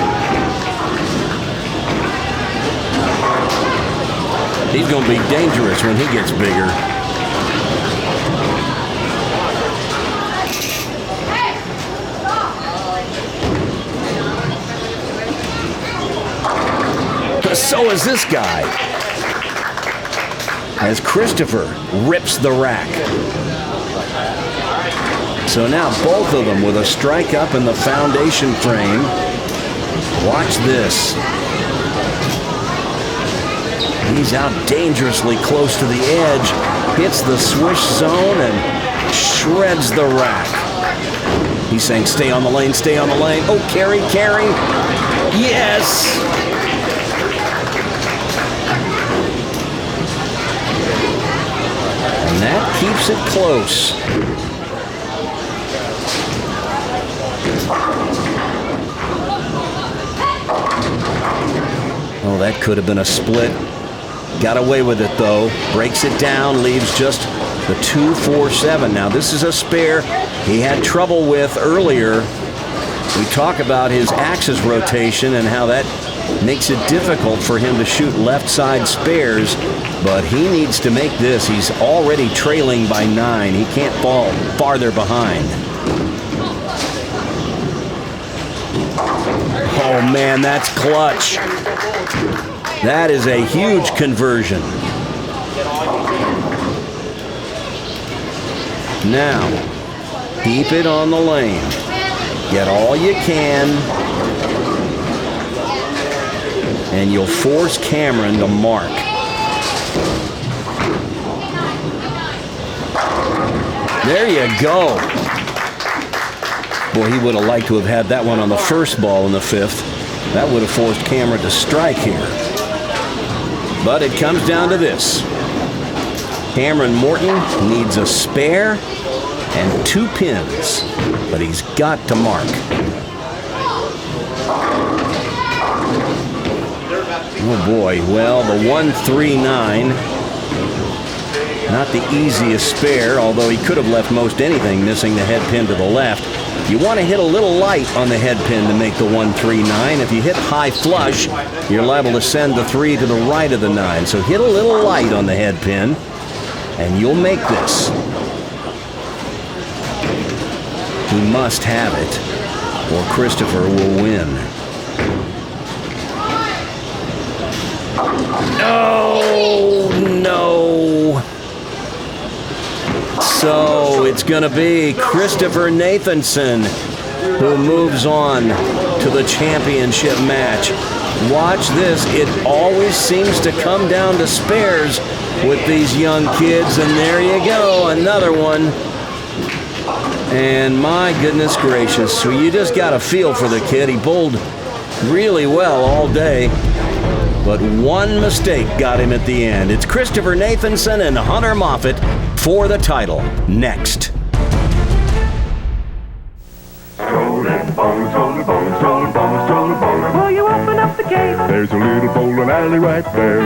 Speaker 1: He's going to be dangerous when he gets bigger. So is this guy, as Christopher rips the rack. So now both of them with a strike up in the foundation frame. Watch this. He's out dangerously close to the edge, hits the swish zone and shreds the rack. He's saying, stay on the lane, stay on the lane. Oh, carry, carry. Yes! And that keeps it close. Oh, that could have been a split. Got away with it, though. Breaks it down, leaves just the 2-4-7. Now, this is a spare he had trouble with earlier. We talk about his axis rotation and how that makes it difficult for him to shoot left side spares, but he needs to make this. He's already trailing by 9. He can't fall farther behind. Oh, man, that's clutch. That is a huge conversion. Now, keep it on the lane. Get all you can. And you'll force Cameron to mark. There you go. Boy, he would have liked to have had that one on the first ball in the 5th. That would have forced Cameron to strike here. But it comes down to this. Cameron Morton needs a spare and 2 pins, but he's got to mark. Oh boy, well, the 1-3-9, not the easiest spare, although he could have left most anything missing the head pin to the left. You want to hit a little light on the head pin to make the 1-3-9. If you hit high flush, you're liable to send the 3 to the right of the 9. So hit a little light on the head pin, and you'll make this. He must have it, or Christopher will win. No. So it's going to be Christopher Nathanson who moves on to the championship match. Watch this. It always seems to come down to spares with these young kids. And there you go, another one. And my goodness gracious, so you just got a feel for the kid. He bowled really well all day, but one mistake got him at the end. It's Christopher Nathanson and Hunter Moffitt for the title. Next.
Speaker 14: Strolling bowler, strolling bowler, strolling bowler, strolling bowler. Will you open up the gate? There's a little bowling alley right there.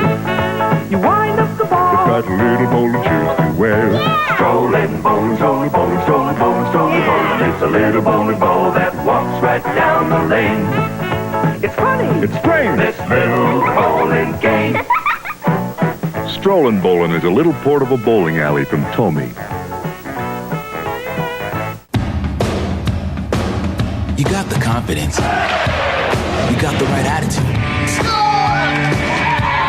Speaker 14: You wind up the ball. It's got a little bowling shoes to wear. Strolling bowler, strolling bowler, strolling bowler, strolling bowler. It's a little bowling ball that walks right down the lane. It's funny. It's strange. This little bowling game.
Speaker 15: Strolling Bowling is a little portable bowling alley from Tommy.
Speaker 16: You got the confidence. You got the right attitude.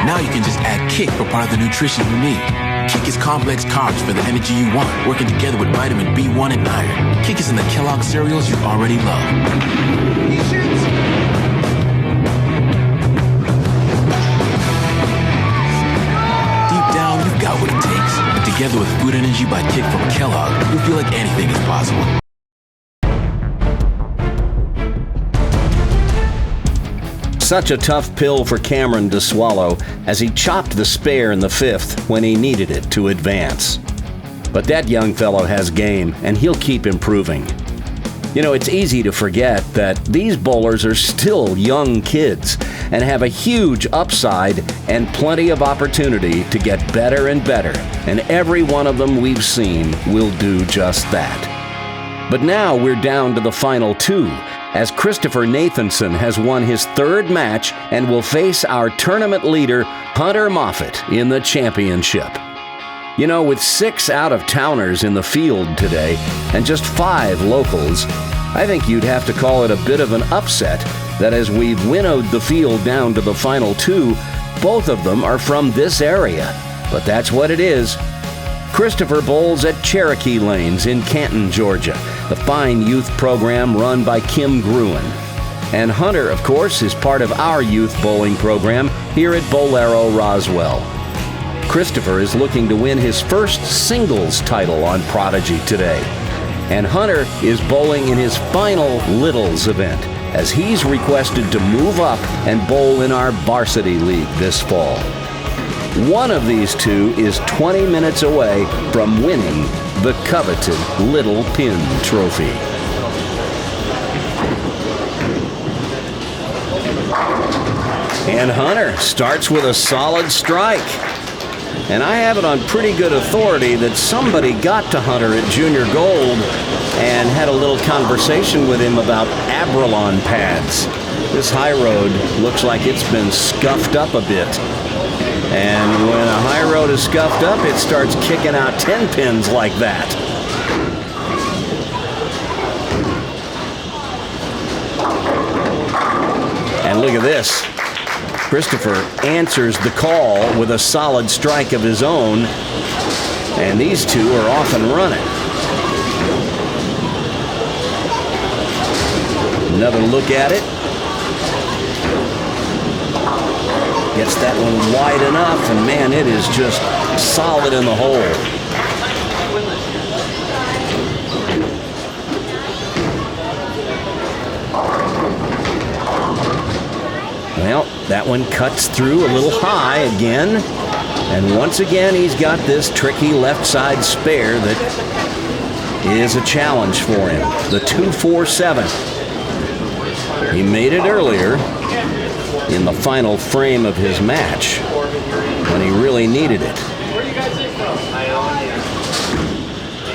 Speaker 16: Now you can just add Kick for part of the nutrition you need. Kick is complex carbs for the energy you want, working together with vitamin B1 and iron. Kick is in the Kellogg cereals you already love. Got what it takes. And together with Food Energy by Kick from Kellogg, you'll feel like anything is possible.
Speaker 1: Such a tough pill for Cameron to swallow as he chopped the spare in the 5th when he needed it to advance. But that young fellow has game, and he'll keep improving. You know, it's easy to forget that these bowlers are still young kids and have a huge upside and plenty of opportunity to get better and better. And every one of them we've seen will do just that. But now we're down to the final 2, as Christopher Nathanson has won his 3rd match and will face our tournament leader, Hunter Moffitt, in the championship. You know, with 6 out-of-towners in the field today and just 5 locals, I think you'd have to call it a bit of an upset that as we've winnowed the field down to the final 2, both of them are from this area. But that's what it is. Christopher bowls at Cherokee Lanes in Canton, Georgia, the fine youth program run by Kim Gruen. And Hunter, of course, is part of our youth bowling program here at Bowlero Roswell. Christopher is looking to win his first singles title on Prodigy today. And Hunter is bowling in his final Littles event, as he's requested to move up and bowl in our varsity league this fall. One of these two is 20 minutes away from winning the coveted Little Pin Trophy. And Hunter starts with a solid strike. And I have it on pretty good authority that somebody got to Hunter at Junior Gold and had a little conversation with him about Abralon pads. This high road looks like it's been scuffed up a bit. And when a high road is scuffed up, it starts kicking out 10 pins like that. And look at this. Christopher answers the call with a solid strike of his own, and these two are off and running. Another look at it. Gets that one wide enough, and man, it is just solid in the hole. Well, that one cuts through a little high again. And once again, he's got this tricky left side spare that is a challenge for him. The 2-4-7. He made it earlier in the final frame of his match when he really needed it.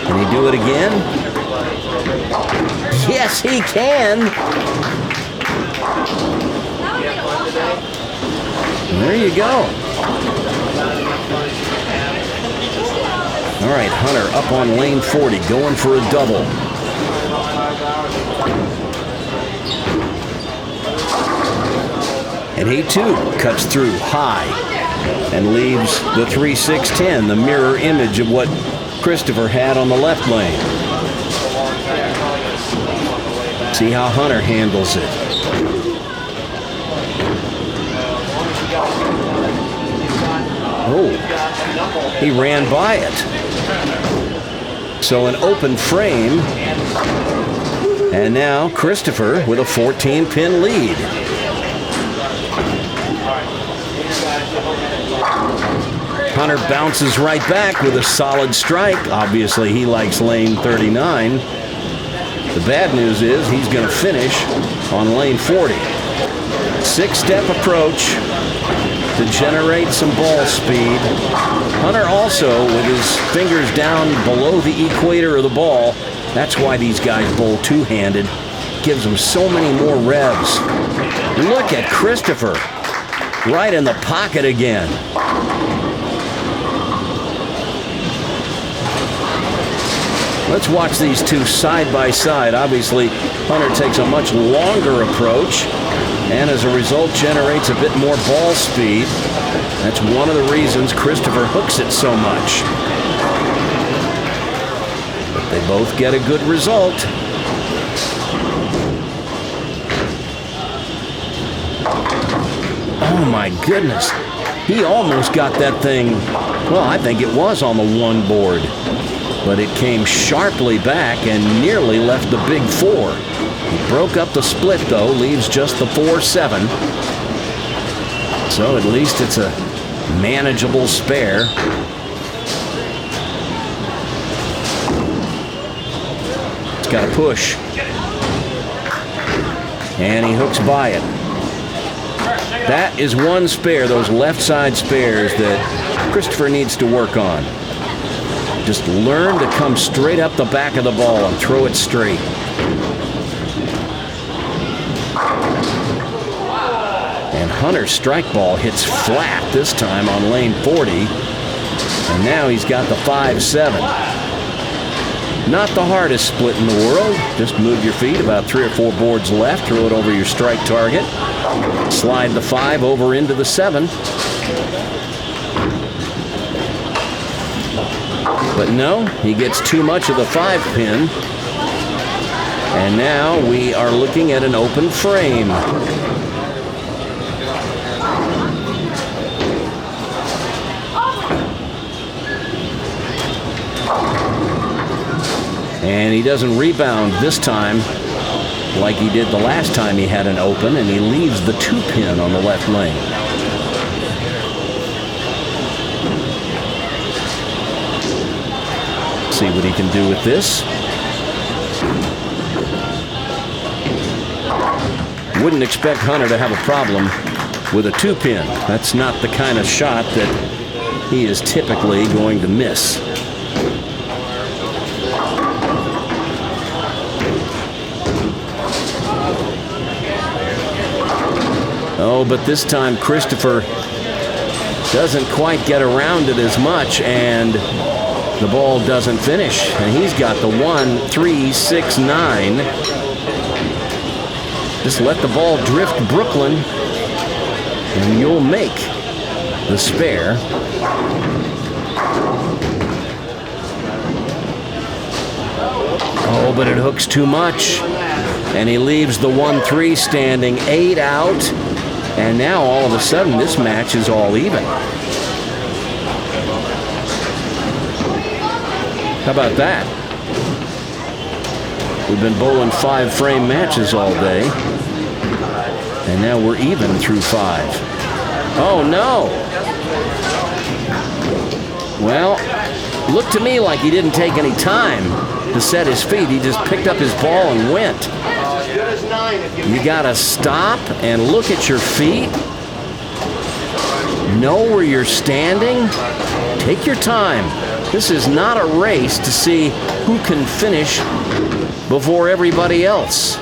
Speaker 1: Can he do it again? Yes, he can. There you go. All right, Hunter up on lane 40, going for a double. And he too cuts through high and leaves the 3-6-10, the mirror image of what Christopher had on the left lane. See how Hunter handles it. Oh, he ran by it. So an open frame. And now Christopher with a 14-pin lead. Hunter bounces right back with a solid strike. Obviously, he likes lane 39. The bad news is he's going to finish on lane 40. 6-step approach to generate some ball speed. Hunter also, with his fingers down below the equator of the ball, that's why these guys bowl two-handed. Gives them so many more revs. Look at Christopher, right in the pocket again. Let's watch these two side by side. Obviously, Hunter takes a much longer approach and as a result generates a bit more ball speed. That's one of the reasons Christopher hooks it so much. But they both get a good result. Oh my goodness. He almost got that thing, well, I think it was on the one board. But it came sharply back and nearly left the big four. He broke up the split, though, leaves just the 4-7. So at least it's a manageable spare. It's got a push. And he hooks by it. That is one spare, those left side spares, that Christopher needs to work on. Just learn to come straight up the back of the ball and throw it straight. And Hunter's strike ball hits flat this time on lane 40. And now he's got the 5-7. Not the hardest split in the world. Just move your feet about 3 or 4 boards left, throw it over your strike target. Slide the 5 over into the 7. But no, he gets too much of the 5-pin. And now we are looking at an open frame. And he doesn't rebound this time like he did the last time he had an open, and he leaves the 2-pin on the left lane. See what he can do with this. Wouldn't expect Hunter to have a problem with a 2-pin. That's not the kind of shot that he is typically going to miss. Oh, but this time Christopher doesn't quite get around it as much, and the ball doesn't finish. And he's got the 1, 3, 6, 9. Just let the ball drift, Brooklyn, and you'll make the spare. Oh, but it hooks too much. And he leaves the 1-3 standing, 8 out. And now all of a sudden this match is all even. How about that? We've been bowling 5-frame matches all day. And now we're even through 5. Oh no! Well, looked to me like he didn't take any time to set his feet. He just picked up his ball and went. You gotta stop and look at your feet. Know where you're standing. Take your time. This is not a race to see who can finish before everybody else.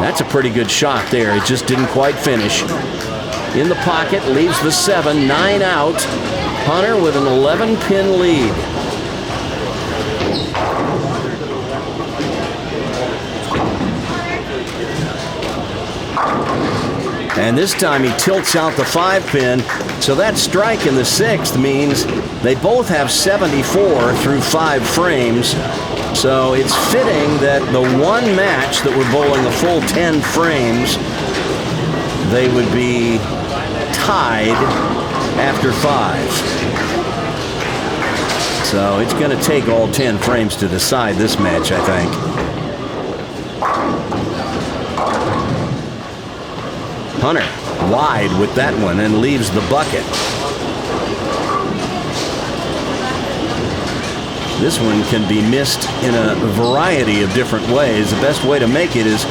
Speaker 1: That's a pretty good shot there. It just didn't quite finish. In the pocket, leaves the 7, 9 out. Hunter with an 11-pin lead. And this time he tilts out the 5-pin, so that strike in the 6th means they both have 74 through 5 frames. So it's fitting that the one match that we're bowling a full 10 frames, they would be tied after 5. So it's going to take all 10 frames to decide this match, I think. Hunter wide with that one and leaves the bucket. This one can be missed in a variety of different ways. The best way to make it is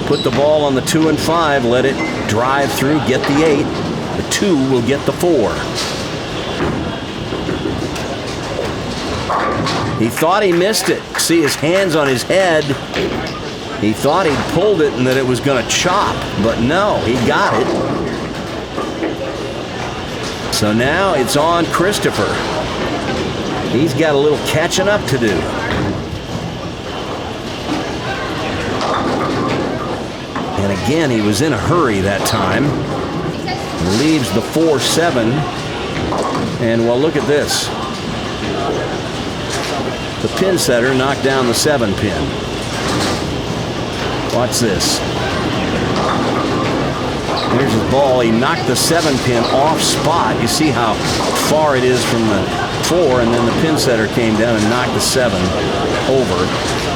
Speaker 1: put the ball on the 2 and 5, let it drive through, get the 8. The 2 will get the 4. He thought he missed it. See his hands on his head. He thought he'd pulled it and that it was going to chop, but no, he got it. So now it's on Christopher. He's got a little catching up to do. And again, he was in a hurry that time. Leaves the 4-7. And well, look at this. The pin setter knocked down the 7-pin. Watch this. There's his ball. He knocked the 7-pin off spot. You see how far it is from the 4, and then the pin setter came down and knocked the 7 over.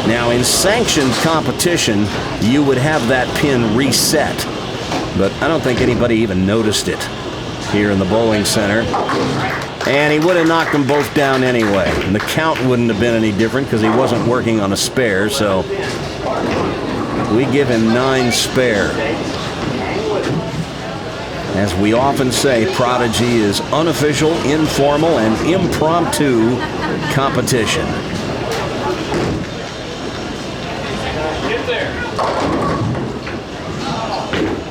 Speaker 1: Now, in sanctioned competition, you would have that pin reset, but I don't think anybody even noticed it here in the bowling center. And he would have knocked them both down anyway. And the count wouldn't have been any different because he wasn't working on a spare, so we give him 9 spare. As we often say, Prodigy is unofficial, informal, and impromptu competition.
Speaker 2: Get there.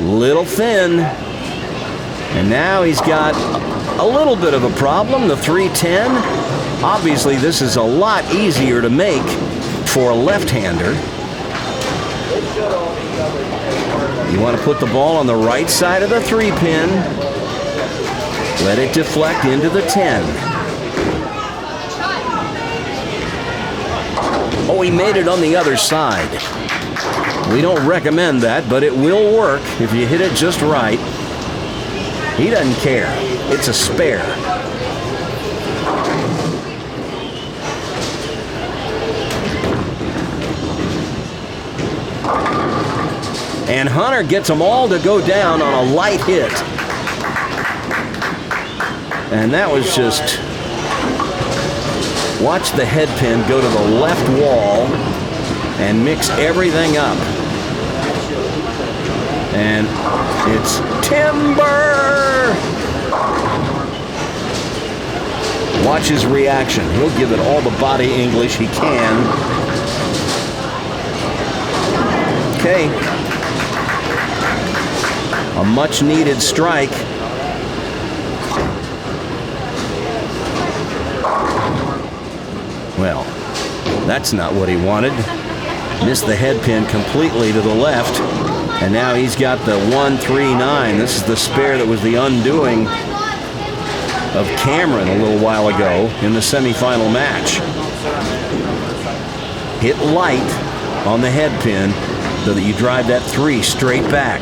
Speaker 1: Little thin. And now he's got a little bit of a problem, the 310. Obviously, this is a lot easier to make for a left-hander. You want to put the ball on the right side of the 3-pin. Let it deflect into the 10. Oh, he made it on the other side. We don't recommend that, but it will work if you hit it just right. He doesn't care. It's a spare. And Hunter gets them all to go down on a light hit. And that was just... Watch the head pin go to the left wall and mix everything up. And it's timber! Watch his reaction. He'll give it all the body English he can. Okay. A much-needed strike. Well, that's not what he wanted. Missed the head pin completely to the left. And now he's got the 1-3-9. This is the spare that was the undoing of Cameron a little while ago in the semifinal match. Hit light on the head pin so that you drive that 3 straight back.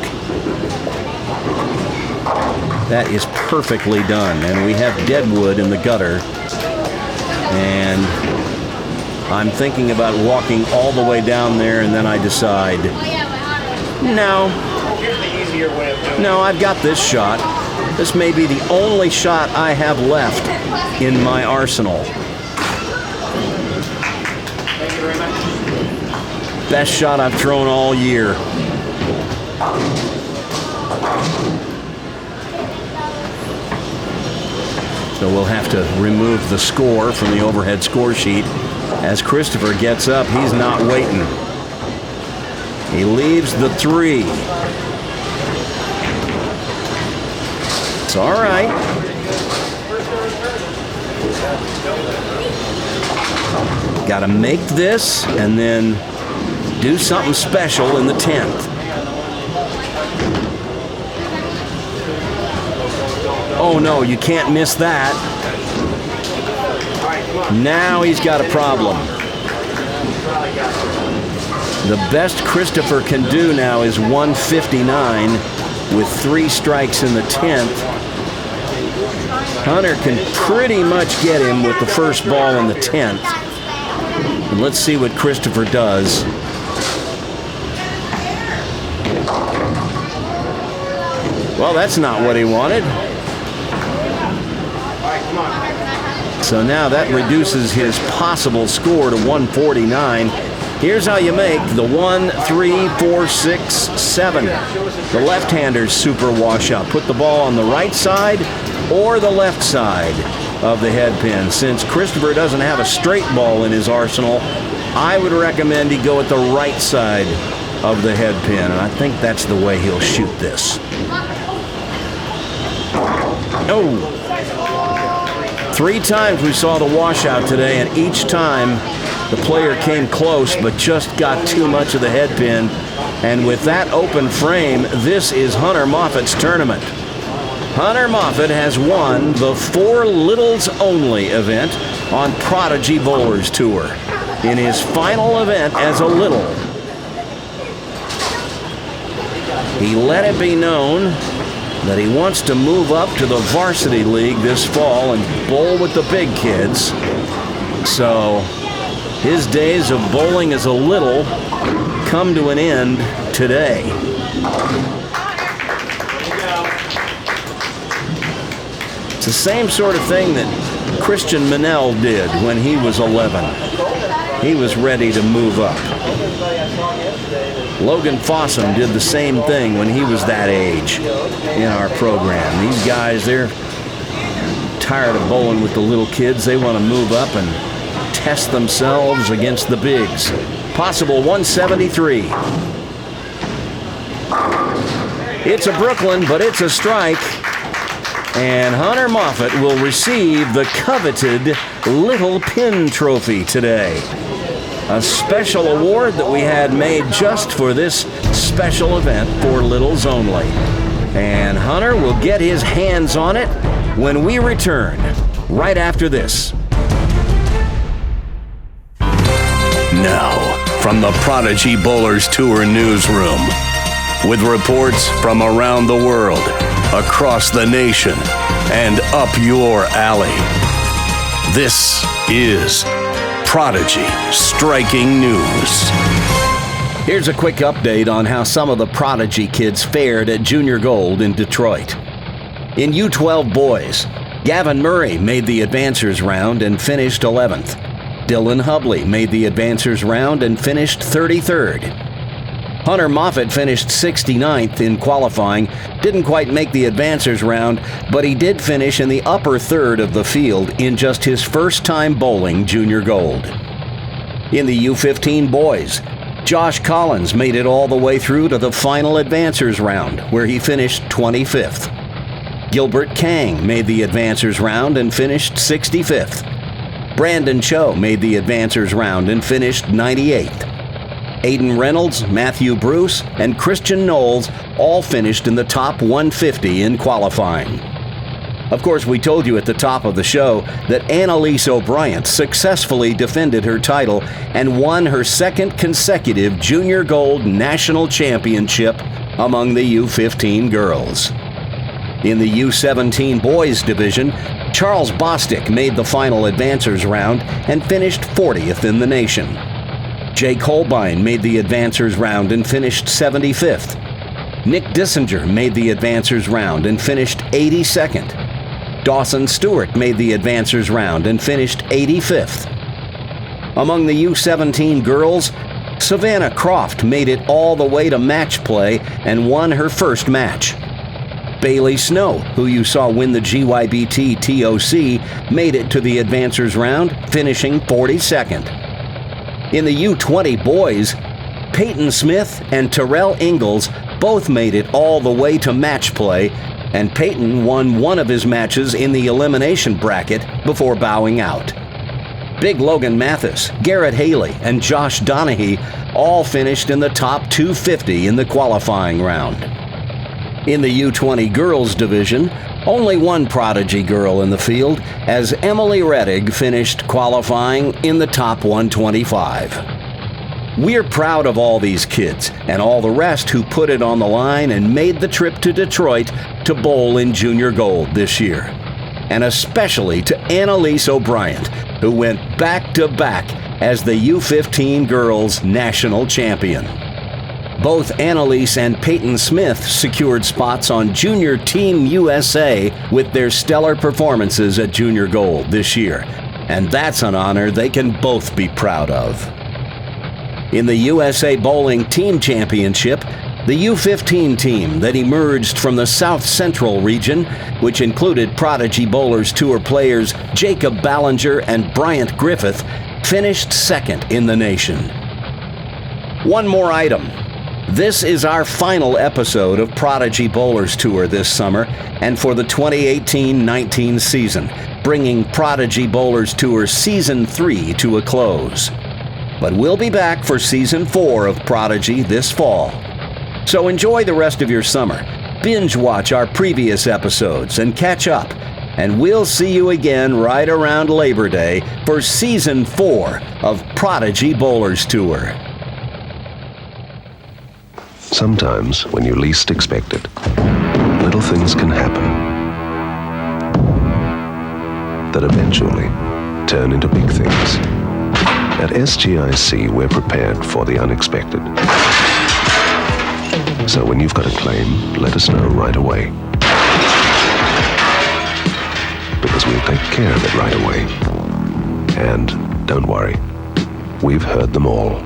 Speaker 1: That is perfectly done. And we have deadwood in the gutter. And I'm thinking about walking all the way down there, and then I decide, no, I've got this shot. This may be the only shot I have left in my arsenal. Best shot I've thrown all year. So we'll have to remove the score from the overhead score sheet. As Christopher gets up, he's not waiting. He leaves the 3. It's all right. Got to make this and then do something special in the 10th. Oh no, you can't miss that. Now he's got a problem. The best Christopher can do now is 159 with 3 strikes in the 10th. Hunter can pretty much get him with the first ball in the 10th. And let's see what Christopher does. Well, that's not what he wanted. So now that reduces his possible score to 149. Here's how you make the 1, 3, 4, 6, 7. The left-hander's super washout. Put the ball on the right side or the left side of the head pin. Since Christopher doesn't have a straight ball in his arsenal, I would recommend he go at the right side of the head pin. And I think that's the way he'll shoot this. Oh! 3 times we saw the washout today, and each time the player came close but just got too much of the head pin. And with that open frame, this is Hunter Moffitt's tournament. Hunter Moffitt has won the 4 Littles Only event on Prodigy Bowlers Tour in his final event as a little. He let it be known that he wants to move up to the varsity league this fall and bowl with the big kids. So his days of bowling as a little come to an end today. It's the same sort of thing that Christian Manel did when he was 11. He was ready to move up. Logan Fossum did the same thing when he was that age in our program. These guys, they're tired of bowling with the little kids. They want to move up and test themselves against the bigs. Possible 173. It's a Brooklyn, but it's a strike. And Hunter Moffitt will receive the coveted Little Pin Trophy today. A special award that we had made just for this special event for Littles Only. And Hunter will get his hands on it when we return, right after this. Now, from the Prodigy Bowlers Tour newsroom, with reports from around the world, across the nation, and up your alley. This is Prodigy Striking News. Here's a quick update on how some of the Prodigy kids fared at Junior Gold in Detroit. In U12 boys, Gavin Murray made the advancers round and finished 11th. Dylan Hubley made the advancers round and finished 33rd. Hunter Moffitt finished 69th in qualifying, didn't quite make the advancers round, but he did finish in the upper third of the field in just his first time bowling junior gold. In the U15 boys, Josh Collins made it all the way through to the final advancers round, where he finished 25th. Gilbert Kang made the advancers round and finished 65th. Brandon Cho made the advancers round and finished 98th. Aiden Reynolds, Matthew Bruce, and Christian Knowles all finished in the top 150 in qualifying. Of course, we told you at the top of the show that Annalise O'Brien successfully defended her title and won her second consecutive Junior Gold National Championship among the U15 girls. In the U17 boys division, Charles Bostic made the final advancers round and finished 40th in the nation. Jake Holbein made the advancers round and finished 75th. Nick Dissinger made the advancers round and finished 82nd. Dawson Stewart made the advancers round and finished 85th. Among the U17 girls, Savannah Croft made it all the way to match play and won her first match. Bailey Snow, who you saw win the GYBT TOC, made it to the advancers round, finishing 42nd. In the U20 boys, Peyton Smith and Terrell Ingalls both made it all the way to match play, and Peyton won one of his matches in the elimination bracket before bowing out. Big Logan Mathis, Garrett Haley, and Josh Donahue all finished in the top 250 in the qualifying round. In the U20 girls division, only one prodigy girl in the field, as Emily Rettig finished qualifying in the top 125. We're proud of all these kids and all the rest who put it on the line and made the trip to Detroit to bowl in junior gold this year. And especially to Annalise O'Brien, who went back-to-back as the U15 girls national champion. Both Annalise and Peyton Smith secured spots on Junior Team USA with their stellar performances at Junior Gold this year, and that's an honor they can both be proud of. In the USA Bowling Team Championship, the U15 team that emerged from the South Central region, which included Prodigy Bowlers Tour players Jacob Ballinger and Bryant Griffith, finished second in the nation. One more item. This is our final episode of Prodigy Bowlers Tour this summer and for the 2018-19 season, bringing Prodigy Bowlers Tour Season 3 to a close. But we'll be back for Season 4 of Prodigy this fall. So enjoy the rest of your summer, binge watch our previous episodes and catch up, and we'll see you again right around Labor Day for Season 4 of Prodigy Bowlers Tour.
Speaker 13: Sometimes, when you least expect it, little things can happen that eventually turn into big things. At SGIC, we're prepared for the unexpected. So when you've got a claim, let us know right away. Because we'll take care of it right away. And don't worry, we've heard them all.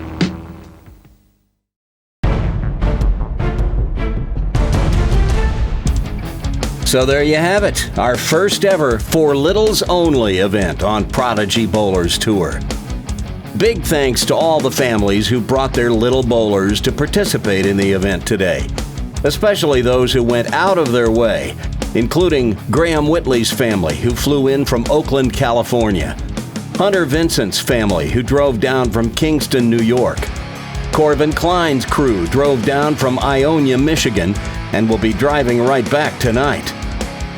Speaker 1: So there you have it, our first ever For Littles Only event on Prodigy Bowlers Tour. Big thanks to all the families who brought their little bowlers to participate in the event today, especially those who went out of their way, including Graham Whitley's family, who flew in from Oakland, California, Hunter Vincent's family, who drove down from Kingston, New York. Corvin Klein's crew drove down from Ionia, Michigan, and will be driving right back tonight.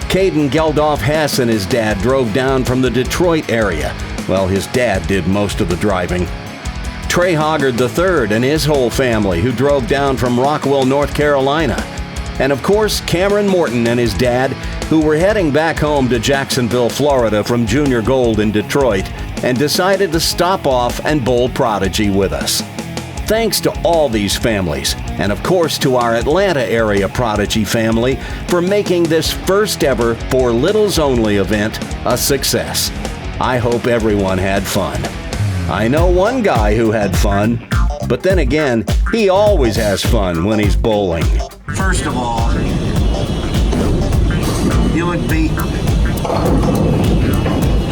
Speaker 1: Kaden Geldof Hess and his dad drove down from the Detroit area. Well, his dad did most of the driving. Trey Hoggard III and his whole family, who drove down from Roswell, North Carolina. And of course, Cameron Morton and his dad, who were heading back home to Jacksonville, Florida from Junior Gold in Detroit, and decided to stop off and bowl Prodigy with us. Thanks to all these families, and of course to our Atlanta area Prodigy family for making this first ever For Littles Only event a success. I hope everyone had fun. I know one guy who had fun, but then again, He always has fun when he's bowling.
Speaker 2: First of all, you look beat.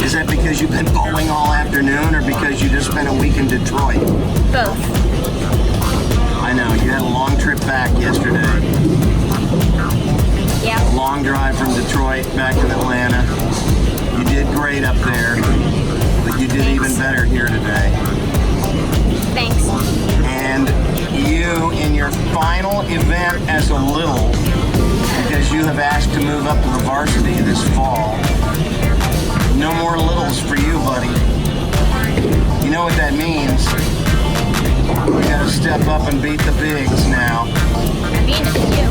Speaker 2: Is that because you've been bowling all afternoon or because you just spent a week in Detroit?
Speaker 5: Both.
Speaker 2: I know, you had a long trip back yesterday.
Speaker 5: Yeah.
Speaker 2: A long drive from Detroit back to Atlanta. You did great up there, but you did even better here today.
Speaker 5: Thanks.
Speaker 2: And you, in your final event as a little, because you have asked to move up to the varsity this fall, no more littles for you, buddy. You know what that means? You gotta step up and beat the bigs now.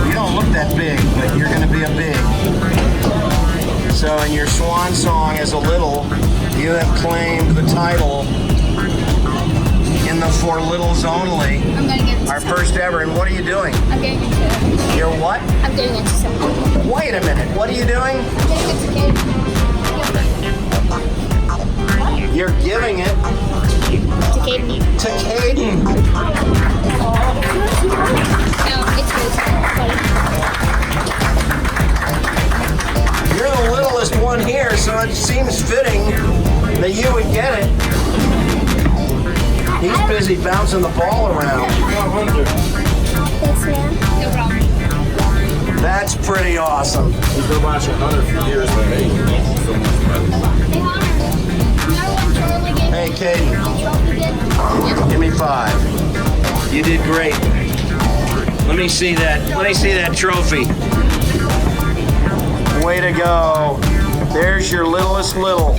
Speaker 2: You don't look that big, but you're gonna be a big. So in your swan song as a little, you have claimed the title in the For Littles Only.
Speaker 5: I'm gonna get
Speaker 2: our first ever. And what are you doing?
Speaker 5: I'm getting into
Speaker 2: You're what?
Speaker 5: I'm getting into something.
Speaker 2: Wait a minute. What are you doing?
Speaker 5: I'm getting into Kaden.
Speaker 2: You're giving it
Speaker 5: To Kaden.
Speaker 2: to Kaden.
Speaker 5: No, it's his.
Speaker 2: You're the littlest one here, so it seems fitting that you would get it. He's busy bouncing the ball around.
Speaker 5: Thanks, man. No problem.
Speaker 2: That's pretty awesome.
Speaker 15: We've been watching Hunter for years, but hey, so much better.
Speaker 5: Hey, Hunter.
Speaker 2: Hey, Kaden. Give me 5. You did great. Let me see that. Let me see that trophy. Way to go. There's your littlest little.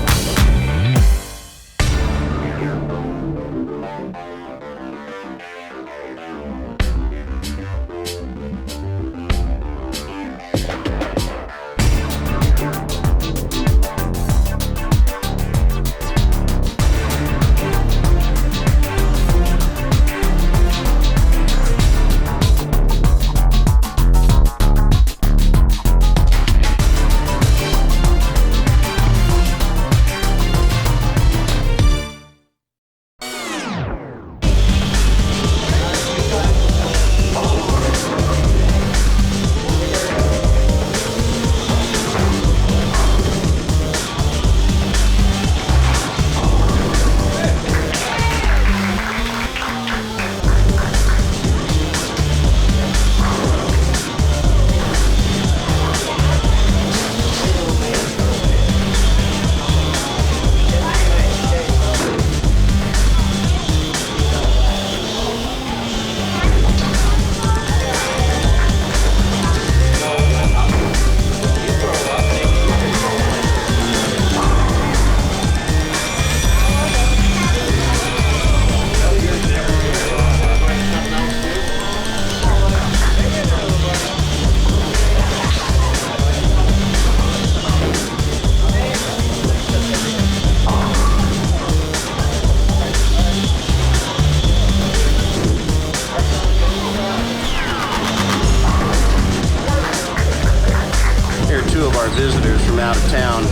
Speaker 2: Visitors from out of town.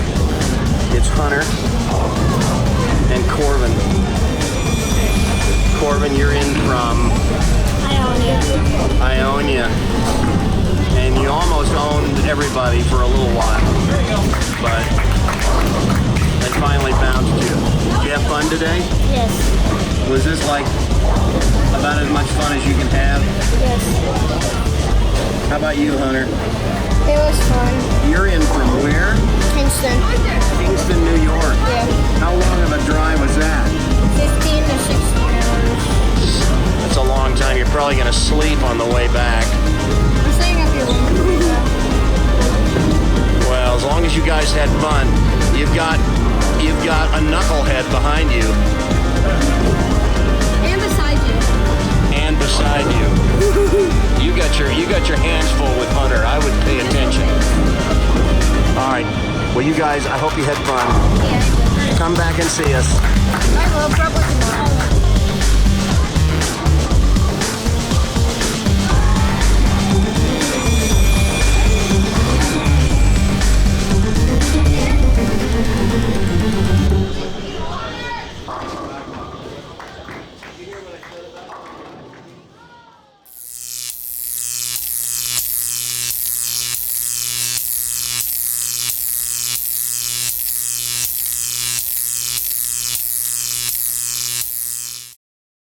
Speaker 2: It's Hunter and Corvin. Corvin, you're in from Ionia. And you almost owned everybody for a little while. But they finally bounced you. Did you have fun today?
Speaker 5: Yes.
Speaker 2: Was this like about as much fun as you can have?
Speaker 5: Yes.
Speaker 2: How about you, Hunter?
Speaker 5: It was fun.
Speaker 2: You're in from where?
Speaker 5: Kingston.
Speaker 2: Kingston, New York.
Speaker 5: Yeah.
Speaker 2: How long of a drive was that?
Speaker 5: 15 to 16 hours.
Speaker 2: That's a long time. You're probably going to sleep on the way back.
Speaker 5: I'm staying up here.
Speaker 2: Well, as long as you guys had fun, you've got a knucklehead behind you.
Speaker 5: And beside you.
Speaker 2: And beside you. You got your hands full with Hunter. I would pay attention. All right. Well, you guys, I hope you had fun.
Speaker 5: Yeah.
Speaker 2: Come back and see us.
Speaker 5: I will, probably tomorrow.